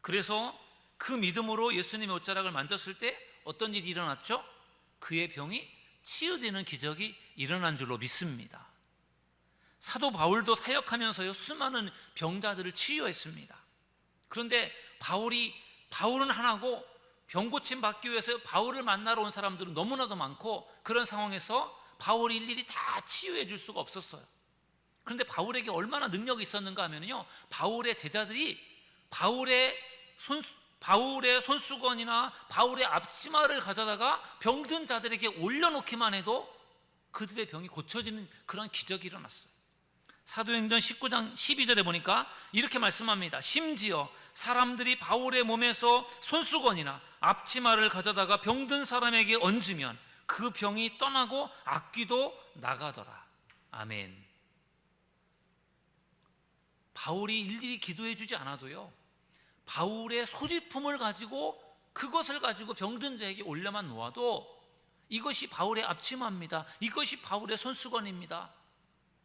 그래서 그 믿음으로 예수님의 옷자락을 만졌을 때 어떤 일이 일어났죠? 그의 병이 치유되는 기적이 일어난 줄로 믿습니다. 사도 바울도 사역하면서요 수많은 병자들을 치유했습니다. 그런데 바울은 하나고 병 고침 받기 위해서 바울을 만나러 온 사람들은 너무나도 많고 그런 상황에서 바울이 일일이 다 치유해 줄 수가 없었어요. 그런데 바울에게 얼마나 능력이 있었는가 하면요, 바울의 제자들이 바울의 손수건이나 바울의 앞치마를 가져다가 병든 자들에게 올려놓기만 해도 그들의 병이 고쳐지는 그런 기적이 일어났어요. 사도행전 19장 12절에 보니까 이렇게 말씀합니다. 심지어 사람들이 바울의 몸에서 손수건이나 앞치마를 가져다가 병든 사람에게 얹으면 그 병이 떠나고 악귀도 나가더라. 아멘. 바울이 일일이 기도해 주지 않아도요, 바울의 소지품을 가지고 그것을 가지고 병든 자에게 올려만 놓아도 이것이 바울의 앞치마입니다, 이것이 바울의 손수건입니다,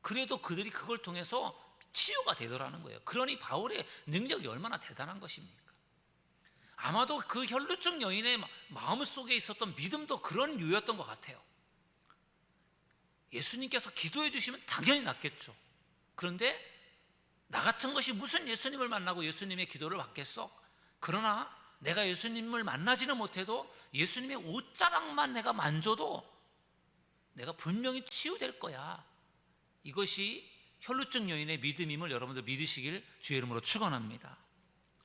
그래도 그들이 그걸 통해서 치유가 되더라는 거예요. 그러니 바울의 능력이 얼마나 대단한 것입니까? 아마도 그 혈루증 여인의 마음속에 있었던 믿음도 그런 유였던 것 같아요. 예수님께서 기도해 주시면 당연히 낫겠죠. 그런데 나 같은 것이 무슨 예수님을 만나고 예수님의 기도를 받겠어? 그러나 내가 예수님을 만나지는 못해도 예수님의 옷자락만 내가 만져도 내가 분명히 치유될 거야. 이것이 혈루증 여인의 믿음임을 여러분들 믿으시길 주의 이름으로 축원합니다.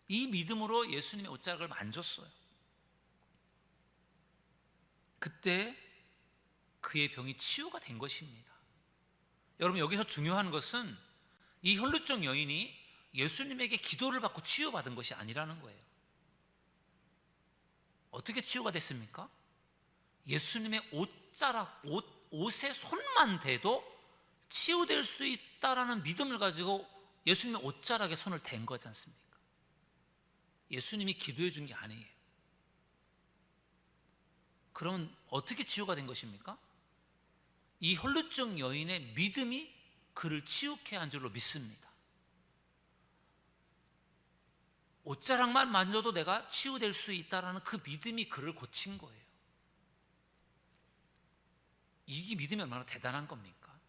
이 믿음으로 예수님의 옷자락을 만졌어요. 그때 그의 병이 치유가 된 것입니다. 여러분, 여기서 중요한 것은 이 혈루증 여인이 예수님에게 기도를 받고 치유받은 것이 아니라는 거예요. 어떻게 치유가 됐습니까? 예수님의 옷에 손만 대도 치유될 수 있다라는 믿음을 가지고 예수님의 옷자락에 손을 댄 거지 않습니까? 예수님이 기도해 준 게 아니에요. 그럼 어떻게 치유가 된 것입니까? 이 혈루증 여인의 믿음이 그를 치유케 한 줄로 믿습니다. 옷자락만 만져도 내가 치유될 수 있다라는 그 믿음이 그를 고친 거예요. 이게 믿음이 얼마나 대단한 겁니까?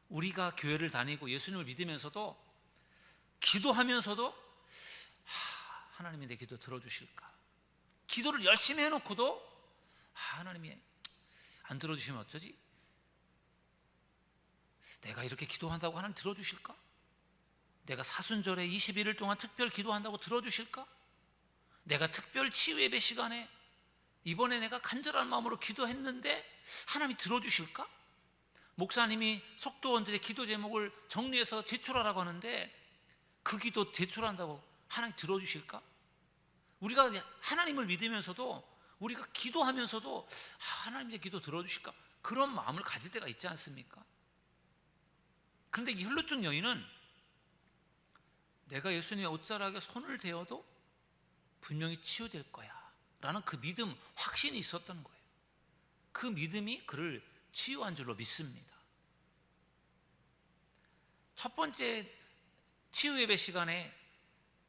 우리가 교회를 다니고 예수님을 믿으면서도 기도하면서도 하나님이 내 기도 들어주실까? 기도를 열심히 해놓고도 하나님이 안 들어주시면 어쩌지? 내가 이렇게 기도한다고 하나님 들어주실까? 내가 사순절에 21일 동안 특별 기도한다고 들어주실까? 내가 특별 치유 예배 시간에 이번에 내가 간절한 마음으로 기도했는데 하나님이 들어주실까? 목사님이 속도원들의 기도 제목을 정리해서 제출하라고 하는데 그 기도 제출한다고 하나님 들어주실까? 우리가 하나님을 믿으면서도 우리가 기도하면서도 하나님의 기도 들어주실까? 그런 마음을 가질 때가 있지 않습니까? 그런데 이 혈루증 여인은 내가 예수님의 옷자락에 손을 대어도 분명히 치유될 거야 라는 그 믿음, 확신이 있었던 거예요. 그 믿음이 그를 치유한 줄로 믿습니다. 첫 번째 치유 예배 시간에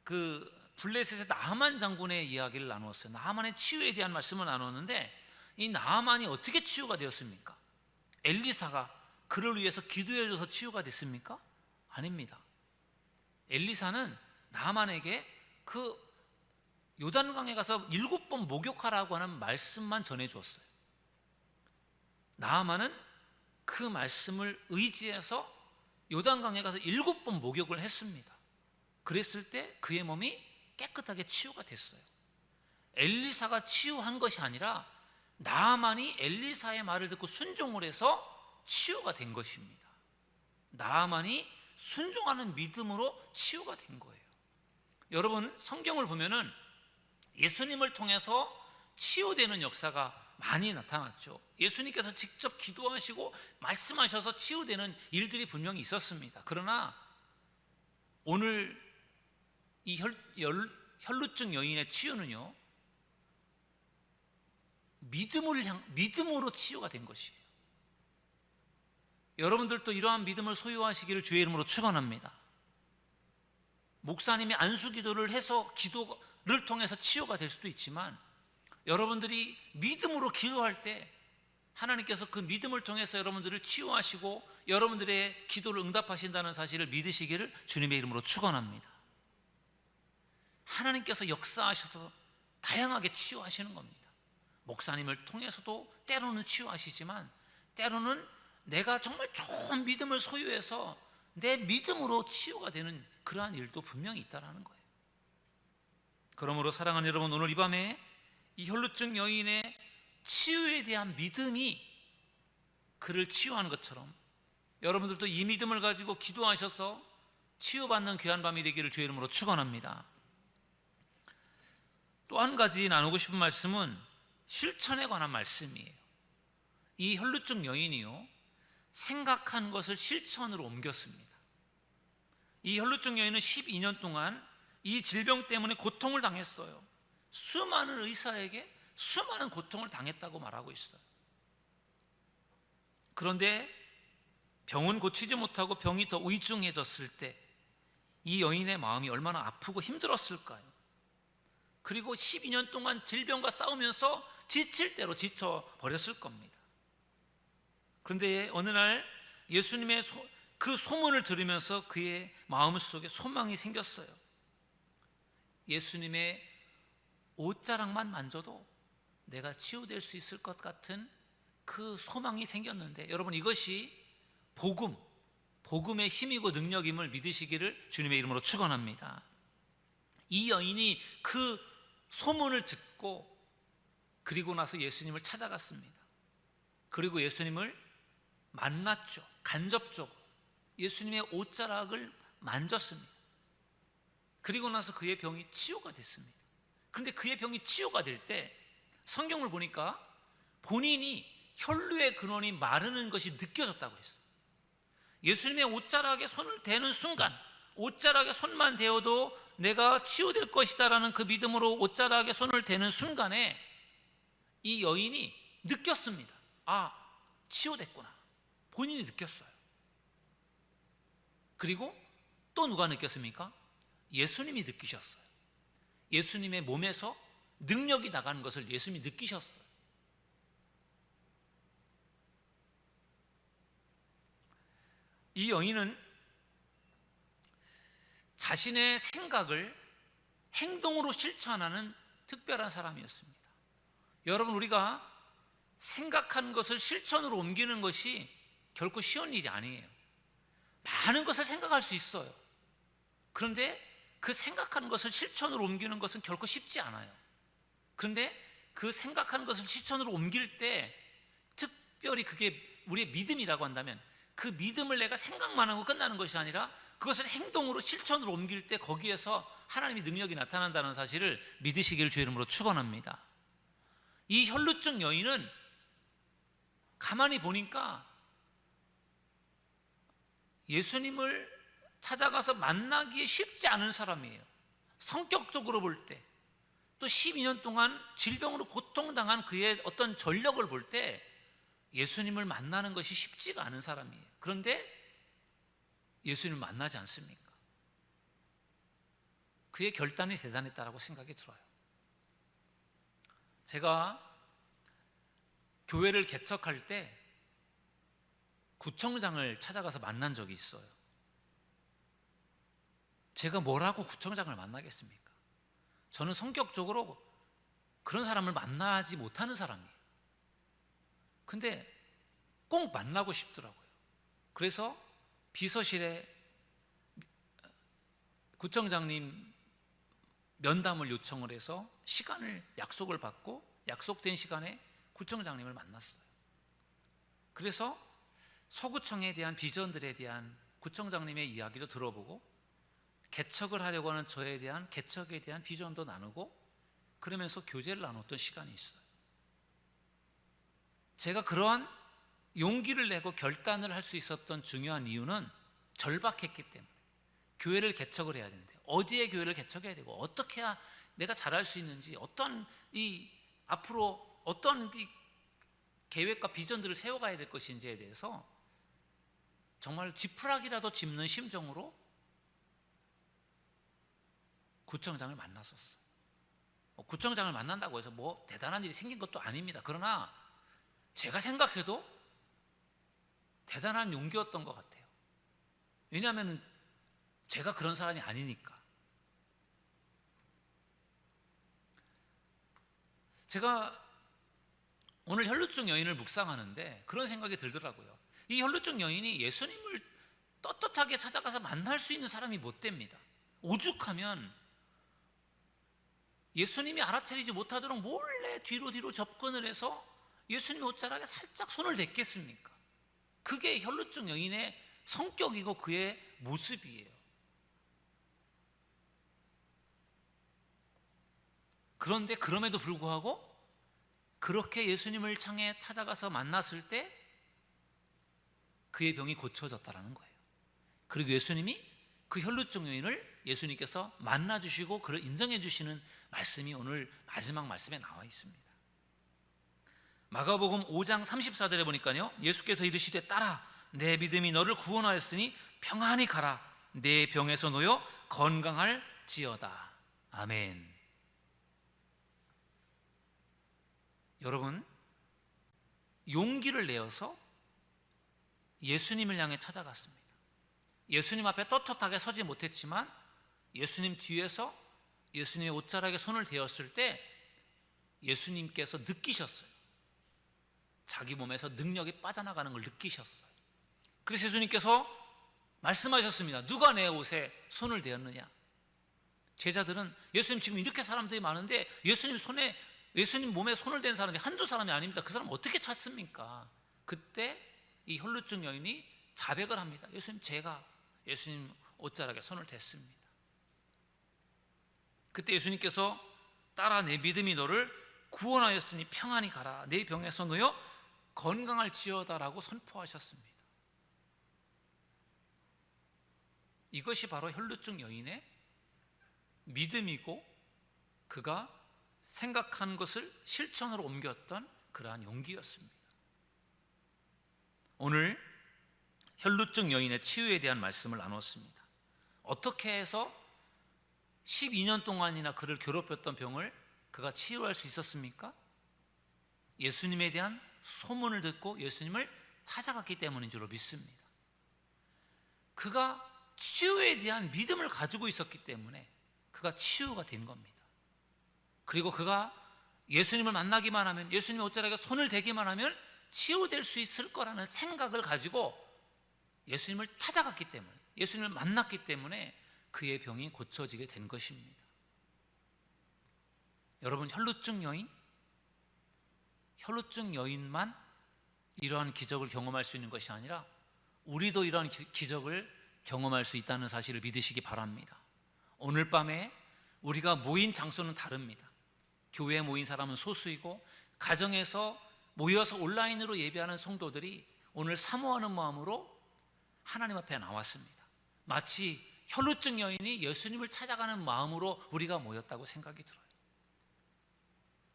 그 블레셋의 나하만 장군의 이야기를 나누었어요. 나하만의 치유에 대한 말씀을 나눴는데 이 나하만이 어떻게 치유가 되었습니까? 엘리사가 그를 위해서 기도해줘서 치유가 됐습니까? 아닙니다. 엘리사는 나하만에게 그 요단강에 가서 7번 목욕하라고 하는 말씀만 전해주었어요. 나하만은 그 말씀을 의지해서 요단강에 가서 7번 목욕을 했습니다. 그랬을 때 그의 몸이 깨끗하게 치유가 됐어요. 엘리사가 치유한 것이 아니라 나아만이 엘리사의 말을 듣고 순종을 해서 치유가 된 것입니다. 나아만이 순종하는 믿음으로 치유가 된 거예요. 여러분, 성경을 보면은 예수님을 통해서 치유되는 역사가 많이 나타났죠. 예수님께서 직접 기도하시고 말씀하셔서 치유되는 일들이 분명히 있었습니다. 그러나 오늘 이 혈루증 여인의 치유는요, 믿음으로 치유가 된 것이에요. 여러분들도 이러한 믿음을 소유하시기를 주의 이름으로 축원합니다. 목사님이 안수기도를 해서 기도를 통해서 치유가 될 수도 있지만, 여러분들이 믿음으로 기도할 때 하나님께서 그 믿음을 통해서 여러분들을 치유하시고 여러분들의 기도를 응답하신다는 사실을 믿으시기를 주님의 이름으로 축원합니다. 하나님께서 역사하셔서 다양하게 치유하시는 겁니다. 목사님을 통해서도 때로는 치유하시지만, 때로는 내가 정말 좋은 믿음을 소유해서 내 믿음으로 치유가 되는 그러한 일도 분명히 있다는 거예요. 그러므로 사랑하는 여러분, 오늘 이 밤에 이 혈루증 여인의 치유에 대한 믿음이 그를 치유하는 것처럼 여러분들도 이 믿음을 가지고 기도하셔서 치유받는 귀한 밤이 되기를 주의 이름으로 축원합니다. 또 한 가지 나누고 싶은 말씀은 실천에 관한 말씀이에요. 이 혈루증 여인이요, 생각한 것을 실천으로 옮겼습니다. 이 혈루증 여인은 12년 동안 이 질병 때문에 고통을 당했어요. 수많은 의사에게 수많은 고통을 당했다고 말하고 있어요. 그런데 병은 고치지 못하고 병이 더 위중해졌을 때 이 여인의 마음이 얼마나 아프고 힘들었을까요? 그리고 12년 동안 질병과 싸우면서 지칠 대로 지쳐버렸을 겁니다. 그런데 어느 날 예수님의 그 소문을 들으면서 그의 마음속에 소망이 생겼어요. 예수님의 옷자락만 만져도 내가 치유될 수 있을 것 같은 그 소망이 생겼는데, 여러분, 이것이 복음의 힘이고 능력임을 믿으시기를 주님의 이름으로 축원합니다. 이 여인이 그 소문을 듣고 그리고 나서 예수님을 찾아갔습니다. 그리고 예수님을 만났죠. 간접적으로 예수님의 옷자락을 만졌습니다. 그리고 나서 그의 병이 치유가 됐습니다. 그런데 그의 병이 치유가 될 때 성경을 보니까 본인이 혈루의 근원이 마르는 것이 느껴졌다고 했어요. 예수님의 옷자락에 손을 대는 순간, 옷자락에 손만 대어도 내가 치유될 것이다라는 그 믿음으로 옷자락에 손을 대는 순간에 이 여인이 느꼈습니다. 아, 치유됐구나. 본인이 느꼈어요. 그리고 또 누가 느꼈습니까? 예수님이 느끼셨어요. 예수님의 몸에서 능력이 나가는 것을 예수님이 느끼셨어요. 이 여인은 자신의 생각을 행동으로 실천하는 특별한 사람이었습니다. 여러분, 우리가 생각한 것을 실천으로 옮기는 것이 결코 쉬운 일이 아니에요. 많은 것을 생각할 수 있어요. 그런데 그 생각한 것을 실천으로 옮기는 것은 결코 쉽지 않아요. 그런데 그 생각한 것을 실천으로 옮길 때 특별히 그게 우리의 믿음이라고 한다면, 그 믿음을 내가 생각만 하고 끝나는 것이 아니라 그것을 행동으로 실천으로 옮길 때 거기에서 하나님의 능력이 나타난다는 사실을 믿으시기를 주의 이름으로 축원합니다. 이 혈루증 여인은 가만히 보니까 예수님을 찾아가서 만나기에 쉽지 않은 사람이에요. 성격적으로 볼 때, 또 12년 동안 질병으로 고통당한 그의 어떤 전력을 볼 때 예수님을 만나는 것이 쉽지가 않은 사람이에요. 그런데 예수님을 만나지 않습니까? 그의 결단이 대단했다라고 생각이 들어요. 제가 교회를 개척할 때 구청장을 찾아가서 만난 적이 있어요. 제가 뭐라고 구청장을 만나겠습니까? 저는 성격적으로 그런 사람을 만나지 못하는 사람이에요. 근데 꼭 만나고 싶더라고요. 그래서 비서실에 구청장님 면담을 요청을 해서 시간을 약속을 받고 약속된 시간에 구청장님을 만났어요. 그래서 서구청에 대한 비전들에 대한 구청장님의 이야기도 들어보고 개척을 하려고 하는 저에 대한 개척에 대한 비전도 나누고 그러면서 교제를 나눴던 시간이 있어요. 제가 그러한 용기를 내고 결단을 할 수 있었던 중요한 이유는 절박했기 때문에 교회를 개척을 해야 되는데 어디에 교회를 개척해야 되고 어떻게 해야 내가 잘할 수 있는지 어떤 이 앞으로 어떤 이 계획과 비전들을 세워가야 될 것인지에 대해서 정말 지푸라기라도 짚는 심정으로 구청장을 만났었어. 구청장을 만난다고 해서 뭐 대단한 일이 생긴 것도 아닙니다. 그러나 제가 생각해도 대단한 용기였던 것 같아요. 왜냐하면 제가 그런 사람이 아니니까. 제가 오늘 혈루증 여인을 묵상하는데 그런 생각이 들더라고요. 이 혈루증 여인이 예수님을 떳떳하게 찾아가서 만날 수 있는 사람이 못 됩니다. 오죽하면 예수님이 알아차리지 못하도록 몰래 뒤로 접근을 해서 예수님의 옷자락에 살짝 손을 댔겠습니까? 그게 혈루증 여인의 성격이고 그의 모습이에요. 그런데 그럼에도 불구하고 그렇게 예수님을 향해 찾아가서 만났을 때 그의 병이 고쳐졌다라는 거예요. 그리고 예수님이 그 혈루증 여인을 예수님께서 만나주시고 그를 인정해 주시는 말씀이 오늘 마지막 말씀에 나와 있습니다. 마가복음 5장 34절에 보니까요, 예수께서 이르시되 따라 내 믿음이 너를 구원하였으니 평안히 가라 내 병에서 놓여 건강할지어다. 아멘. 여러분, 용기를 내어서 예수님을 향해 찾아갔습니다. 예수님 앞에 떳떳하게 서지 못했지만 예수님 뒤에서 예수님의 옷자락에 손을 대었을 때 예수님께서 느끼셨어요. 자기 몸에서 능력이 빠져나가는 걸 느끼셨어요. 그래서 예수님께서 말씀하셨습니다. 누가 내 옷에 손을 대었느냐? 제자들은 예수님 지금 이렇게 사람들이 많은데 예수님 몸에 손을 댄 사람이 한두 사람이 아닙니다. 그 사람 어떻게 찾습니까? 그때 이 혈루증 여인이 자백을 합니다. 예수님, 제가 예수님 옷자락에 손을 댔습니다. 그때 예수님께서 따라 내 믿음이 너를 구원하였으니 평안히 가라 내 병에서 놓여 건강할지어다라고 선포하셨습니다. 이것이 바로 혈루증 여인의 믿음이고 그가 생각한 것을 실천으로 옮겼던 그러한 용기였습니다. 오늘 혈루증 여인의 치유에 대한 말씀을 나눴습니다. 어떻게 해서 12년 동안이나 그를 괴롭혔던 병을 그가 치유할 수 있었습니까? 예수님에 대한 소문을 듣고 예수님을 찾아갔기 때문인 줄로 믿습니다. 그가 치유에 대한 믿음을 가지고 있었기 때문에 그가 치유가 된 겁니다. 그리고 그가 예수님을 만나기만 하면, 예수님의 옷자락에 손을 대기만 하면 치유될 수 있을 거라는 생각을 가지고 예수님을 찾아갔기 때문에, 예수님을 만났기 때문에 그의 병이 고쳐지게 된 것입니다. 여러분, 혈루증 여인만 이러한 기적을 경험할 수 있는 것이 아니라 우리도 이러한 기적을 경험할 수 있다는 사실을 믿으시기 바랍니다. 오늘 밤에 우리가 모인 장소는 다릅니다. 교회에 모인 사람은 소수이고 가정에서 모여서 온라인으로 예배하는 성도들이 오늘 사모하는 마음으로 하나님 앞에 나왔습니다. 마치 혈루증 여인이 예수님을 찾아가는 마음으로 우리가 모였다고 생각이 들어요.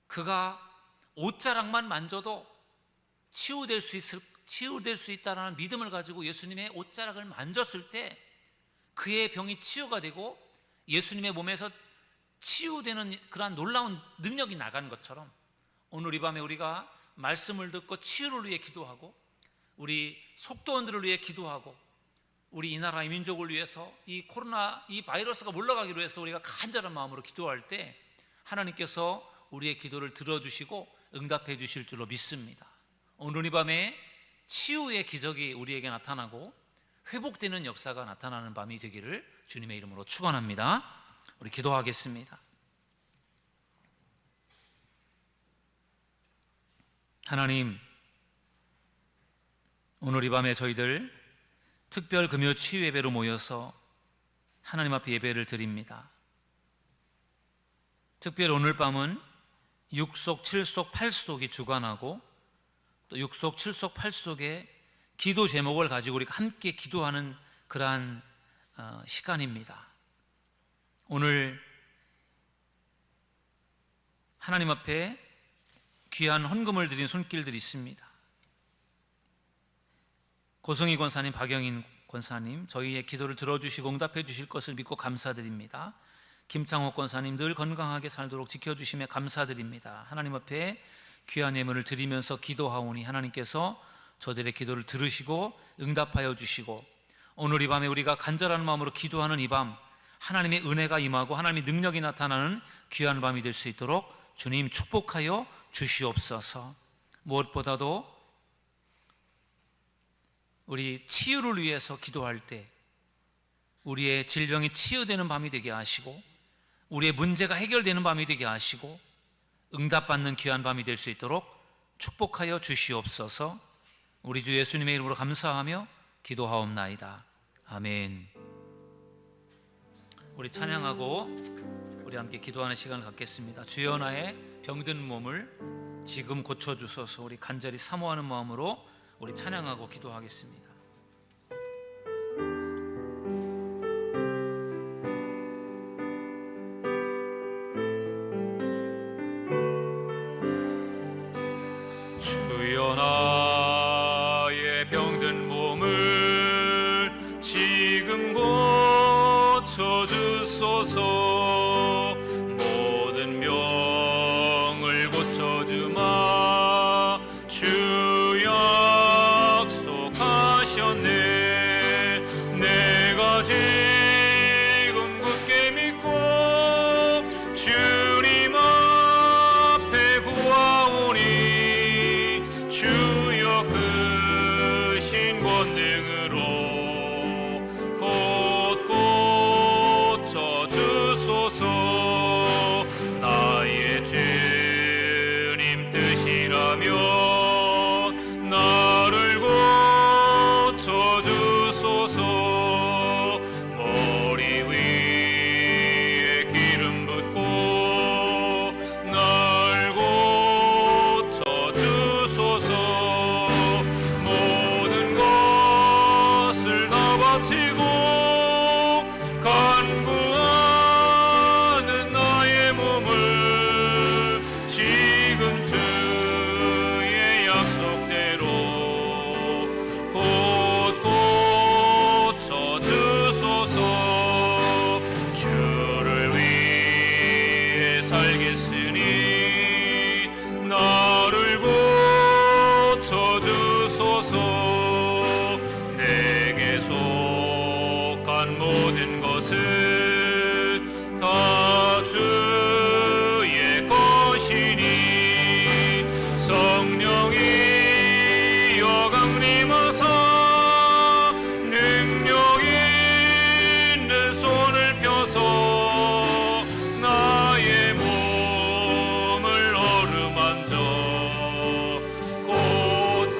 그가 옷자락만 만져도 치유될 수 있다는 믿음을 가지고 예수님의 옷자락을 만졌을 때 그의 병이 치유가 되고 예수님의 몸에서 치유되는 그러한 놀라운 능력이 나간 것처럼 오늘 이 밤에 우리가 말씀을 듣고 치유를 위해 기도하고 우리 속도원들을 위해 기도하고 우리 이 나라의 민족을 위해서 이 코로나 이 바이러스가 물러가기로 해서 우리가 간절한 마음으로 기도할 때 하나님께서 우리의 기도를 들어주시고 응답해 주실 줄로 믿습니다. 오늘 이 밤에 치유의 기적이 우리에게 나타나고 회복되는 역사가 나타나는 밤이 되기를 주님의 이름으로 축원합니다. 우리 기도하겠습니다. 하나님, 오늘 이 밤에 저희들 특별 금요 치유 예배로 모여서 하나님 앞에 예배를 드립니다. 특별히 오늘 밤은 6속, 7속, 8속이 주관하고 또 6속, 7속, 8속의 기도 제목을 가지고 우리가 함께 기도하는 그러한 시간입니다. 오늘 하나님 앞에 귀한 헌금을 드린 손길들이 있습니다. 고성희 권사님, 박영인 권사님, 저희의 기도를 들어주시고 응답해 주실 것을 믿고 감사드립니다. 김창호 권사님, 늘 건강하게 살도록 지켜주심에 감사드립니다. 하나님 앞에 귀한 예물을 드리면서 기도하오니 하나님께서 저들의 기도를 들으시고 응답하여 주시고, 오늘 이 밤에 우리가 간절한 마음으로 기도하는 이 밤 하나님의 은혜가 임하고 하나님의 능력이 나타나는 귀한 밤이 될 수 있도록 주님 축복하여 주시옵소서. 무엇보다도 우리 치유를 위해서 기도할 때 우리의 질병이 치유되는 밤이 되게 하시고, 우리의 문제가 해결되는 밤이 되게 하시고, 응답받는 귀한 밤이 될 수 있도록 축복하여 주시옵소서. 우리 주 예수님의 이름으로 감사하며 기도하옵나이다. 아멘. 우리 찬양하고 우리 함께 기도하는 시간을 갖겠습니다. 주여, 나의 병든 몸을 지금 고쳐주소서. 우리 간절히 사모하는 마음으로 우리 찬양하고 기도하겠습니다. 주여, 나의 병든 몸을 지금 고쳐주소서. 모든 병을 고쳐주마 주 약속하셨네. 내가 지금 굳게 믿고 주님 앞에 구하오니 주여 크신 권능으로 곧 고쳐주소서. 나의 주님 뜻이라면 나를 고쳐주소서. 머리 위에 기름 붓고 날 고쳐주소서. 모든 것을 다 바치고 간구하는 나의 몸을 지금 주의 약속대로 곧 고쳐주소서. 주를 위해 살겠으니 나를 고쳐주소서. 내게 속한 모든 것은 다 주의 것이니 성령이 여강림하사 능력 있는 손을 펴서 나의 몸을 어루만져 곧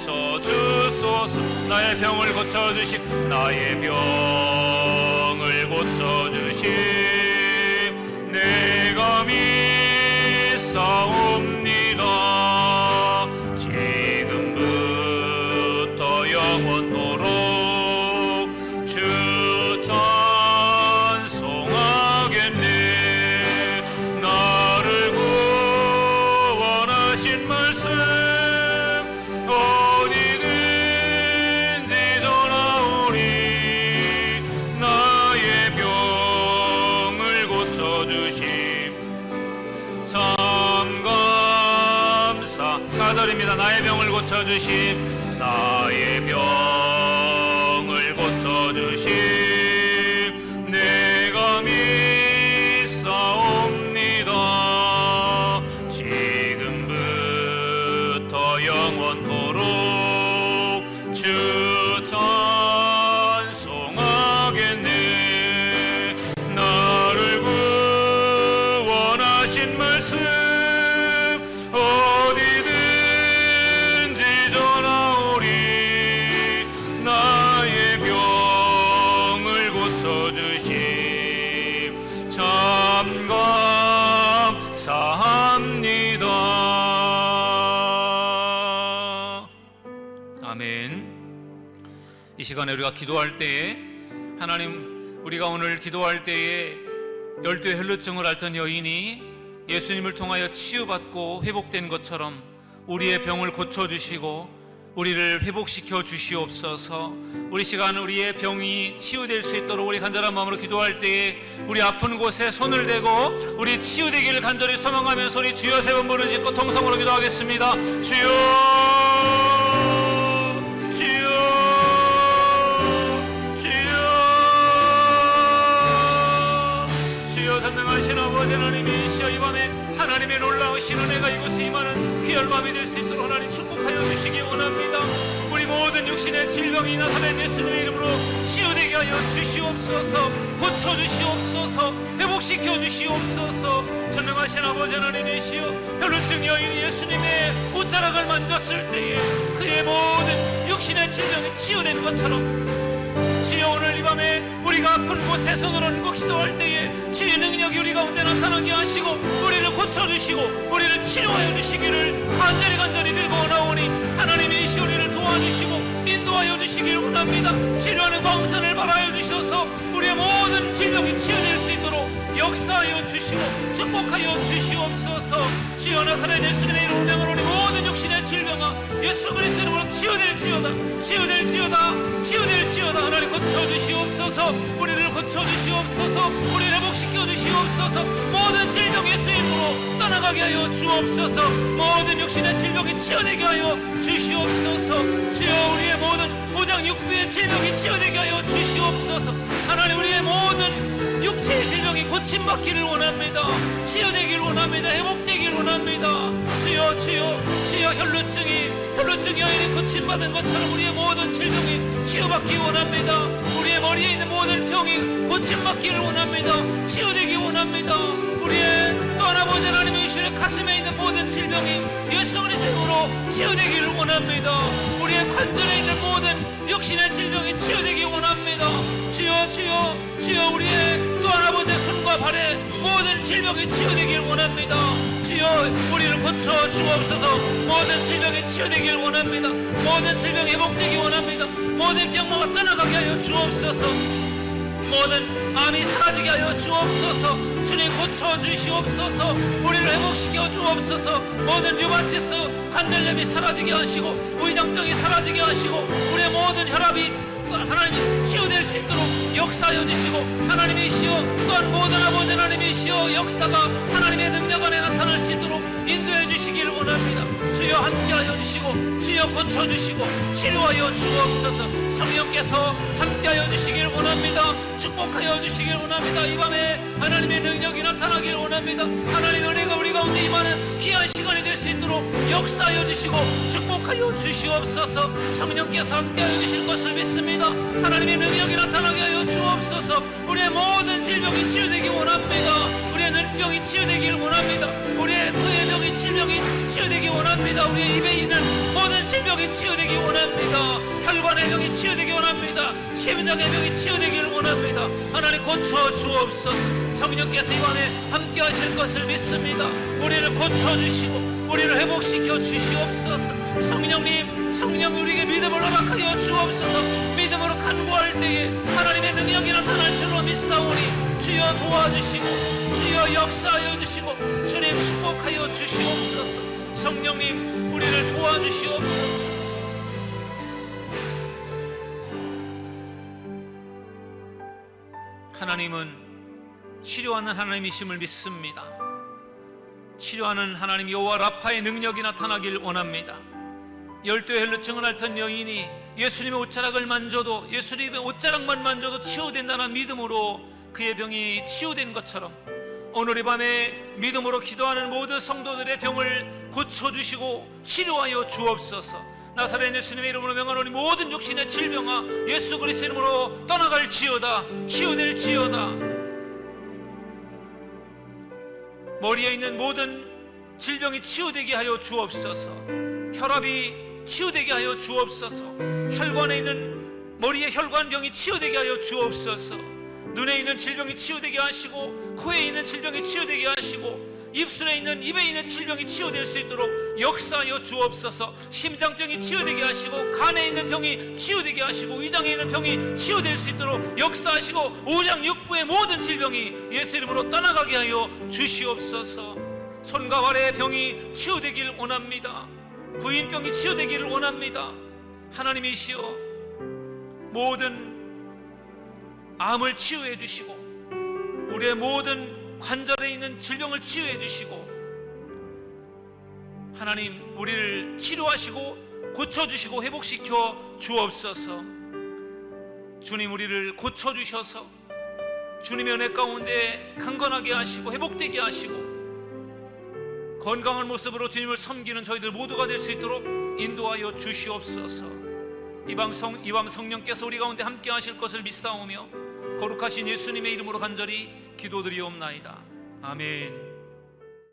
고쳐주소서. 나의 병을 고쳐주심, 나의 병을 고쳐주심. 내가 믿사옵니다. 지금부터 영원토록 주 찬송하겠네. 나를 구원하신 말씀 어디든지 전하오니 나의 병을 고쳐주심 참 감사. 4절입니다. 나의 병을 고쳐주심, 나의 병을 고쳐주심. 내가 믿사옵니다. 지금부터 영원토록 주 찬송하겠네. 나를 구원하신 말씀 어디 감사합니다. 아멘. 이 시간에 우리가 기도할 때에 하나님, 우리가 오늘 기도할 때에 열두의 혈루증을 앓던 여인이 예수님을 통하여 치유받고 회복된 것처럼 우리의 병을 고쳐주시고 우리를 회복시켜 주시옵소서. 우리 시간 우리의 병이 치유될 수 있도록 우리 간절한 마음으로 기도할 때에 우리 아픈 곳에 손을 대고 우리 치유되기를 간절히 소망하면서 우리 주여 세 번 부르짖고 통성으로 기도하겠습니다. 주여, 주여, 주여, 전능하신 아버지 하나님이시여, 이 밤에 하나님의 놀라우신 은혜가 이곳에 임하는 귀한 밤이 될 수 있도록 하나님 축복하여 주시기 원합니다. 우리 모든 육신의 질병이 나사렛 예수님의 이름으로 치유되게 하여 주시옵소서. 고쳐주시옵소서. 회복시켜 주시옵소서. 전능하신 아버지 하나님이시여, 혈루증 여인이 예수님의 옷자락을 만졌을 때에 그의 모든 육신의 질병이 치유된 것처럼 주여, 오늘 이 밤에 우리가 아픈 곳에 손을 얹고 기도할 때에 주의 능력이 우리 가운데 나타나게 하시고 우리를 고쳐주시고 우리를 치료하여 주시기를 간절히 빌고 나오니 하나님이 우리를 도와주시고 인도하여 주시기를 원합니다. 치료하는 광선을 발하여 주셔서 우리의 모든 질병이 치유될 수 있도록 역사하여 주시고 축복하여 주시옵소서. 주여, 나사렛 예수님의 이름으로 명하노니 모든 육신의 질병아 예수 그리스도 이름으로 치유될지어다, 치유될지어다, 치유될지어다. 하나님 고쳐주시옵소서. 우리를 고쳐주시옵소서. 우리를 회복시켜 주시옵소서. 모든 질병 예수 이름으로 떠나가게 하여 주옵소서. 모든 육신의 질병이 치유되게 하여 주시옵소서. 주여, 우리의 모든 오장 육부의 질병이 치유되게 하여 주시옵소서. 하나님, 우리의 모든 육체의 질병이 고침받기를 원합니다. 치유되기를 원합니다. 회복되기를 원합니다. 주여, 주여, 주여, 혈루증 여인이 고침받은 것처럼 우리의 모든 질병이 치유받기 원합니다. 우리의 머리에 있는 모든 병이 고침받기를 원합니다. 치유되기 원합니다. 우리의 또 아버지 하나님의 이슈의 가슴에 있는 모든 질병이 예수 그리스도의 이름으로 치유되기를 원합니다. 우리의 관절에 있는 모든 육신의 질병이 치유되기 원합니다. 주여, 주여, 주여, 우리의 또 아버지의 손과 발에 모든 질병이 치유되기를 원합니다. 주여, 우리를 고쳐 주옵소서. 모든 질병이 치유되기를 원합니다. 모든 질병이 회복되기 원합니다. 모든 병마가 떠나가게 하여 주옵소서. 모든 암이 사라지게 하여 주옵소서. 주님, 고쳐 주시옵소서. 우리를 회복시켜 주옵소서. 모든 류마티스 관절염이 사라지게 하시고 위장병이 사라지게 하시고 우리의 모든 혈압이 하나님이 치유될 수 있도록 역사하여 주시고 하나님이시여, 또한 모든 아버지 하나님이시여, 역사가 하나님의 능력 안에 나타날 수 있도록 인도해 주시기를 원합니다. 주여, 함께하여 주시고 주여, 고쳐주시고 치료하여 주옵소서. 성령께서 함께하여 주시기를 원합니다. 축복하여 주시기를 원합니다. 이 밤에 하나님의 능력이 나타나기를 원합니다. 하나님의 은혜가 우리 가운데 임하는 귀한 시간이 될 수 있도록 역사하여 주시고 축복하여 주시옵소서. 성령께서 함께하여 주실 것을 믿습니다. 하나님의 능력이 나타나게 하여 주옵소서. 우리의 모든 질병이 치유되기 원합니다. 우리의 눈병이 치유되기를 원합니다. 우리의 뇌의 병이 질병이 치유되기 원합니다. 우리의 입에 있는 모든 질병이 치유되기 원합니다. 혈관의 병이 치유되기 원합니다. 심장의 병이 치유되기를 원합니다. 하나님, 고쳐 주옵소서. 성령께서 이 밤에 함께 하실 것을 믿습니다. 우리를 고쳐주시고 우리를 회복시켜 주시옵소서. 성령님, 성령, 우리에게 믿음을 허락하여 주옵소서. 믿음으로 간구할 때에 하나님의 능력이 나타날 줄로 믿사오니 주여 도와주시고 주여 역사하여 주시고 주님 축복하여 주시옵소서. 성령님, 우리를 도와주시옵소서. 하나님은 치료하는 하나님이심을 믿습니다. 치료하는 하나님 여호와 라파의 능력이 나타나길 원합니다. 열두의 혈루증을 앓던 여인이 예수님의 옷자락을 만져도, 예수님의 옷자락만 만져도 치유된다는 믿음으로 그의 병이 치유된 것처럼 오늘 이 밤에 믿음으로 기도하는 모든 성도들의 병을 고쳐주시고 치료하여 주옵소서. 나사렛 예수님의 이름으로 명하노니 모든 육신의 질병아 예수 그리스도 이름으로 떠나갈지어다, 치유될지어다. 머리에 있는 모든 질병이 치유되게 하여 주옵소서. 혈압이 치유되게 하여 주옵소서. 혈관에 있는 머리의 혈관병이 치유되게 하여 주옵소서. 눈에 있는 질병이 치유되게 하시고, 코에 있는 질병이 치유되게 하시고, 입술에 있는, 입에 있는 질병이 치유될 수 있도록 역사하여 주옵소서. 심장병이 치유되게 하시고, 간에 있는 병이 치유되게 하시고, 위장에 있는 병이 치유될 수 있도록 역사하시고, 오장육부의 모든 질병이 예수 이름으로 떠나가게 하여 주시옵소서. 손과 발의 병이 치유되기를 원합니다. 부인병이 치유되기를 원합니다. 하나님이시여, 모든 암을 치유해 주시고, 우리의 모든 관절에 있는 질병을 치유해 주시고, 하나님 우리를 치료하시고 고쳐주시고 회복시켜 주옵소서. 주님, 우리를 고쳐주셔서 주님의 은혜 가운데 강건하게 하시고 회복되게 하시고, 건강한 모습으로 주님을 섬기는 저희들 모두가 될 수 있도록 인도하여 주시옵소서. 이 밤 성령께서 우리 가운데 함께 하실 것을 믿사오며 거룩하신 예수님의 이름으로 간절히 기도드리옵나이다. 아멘.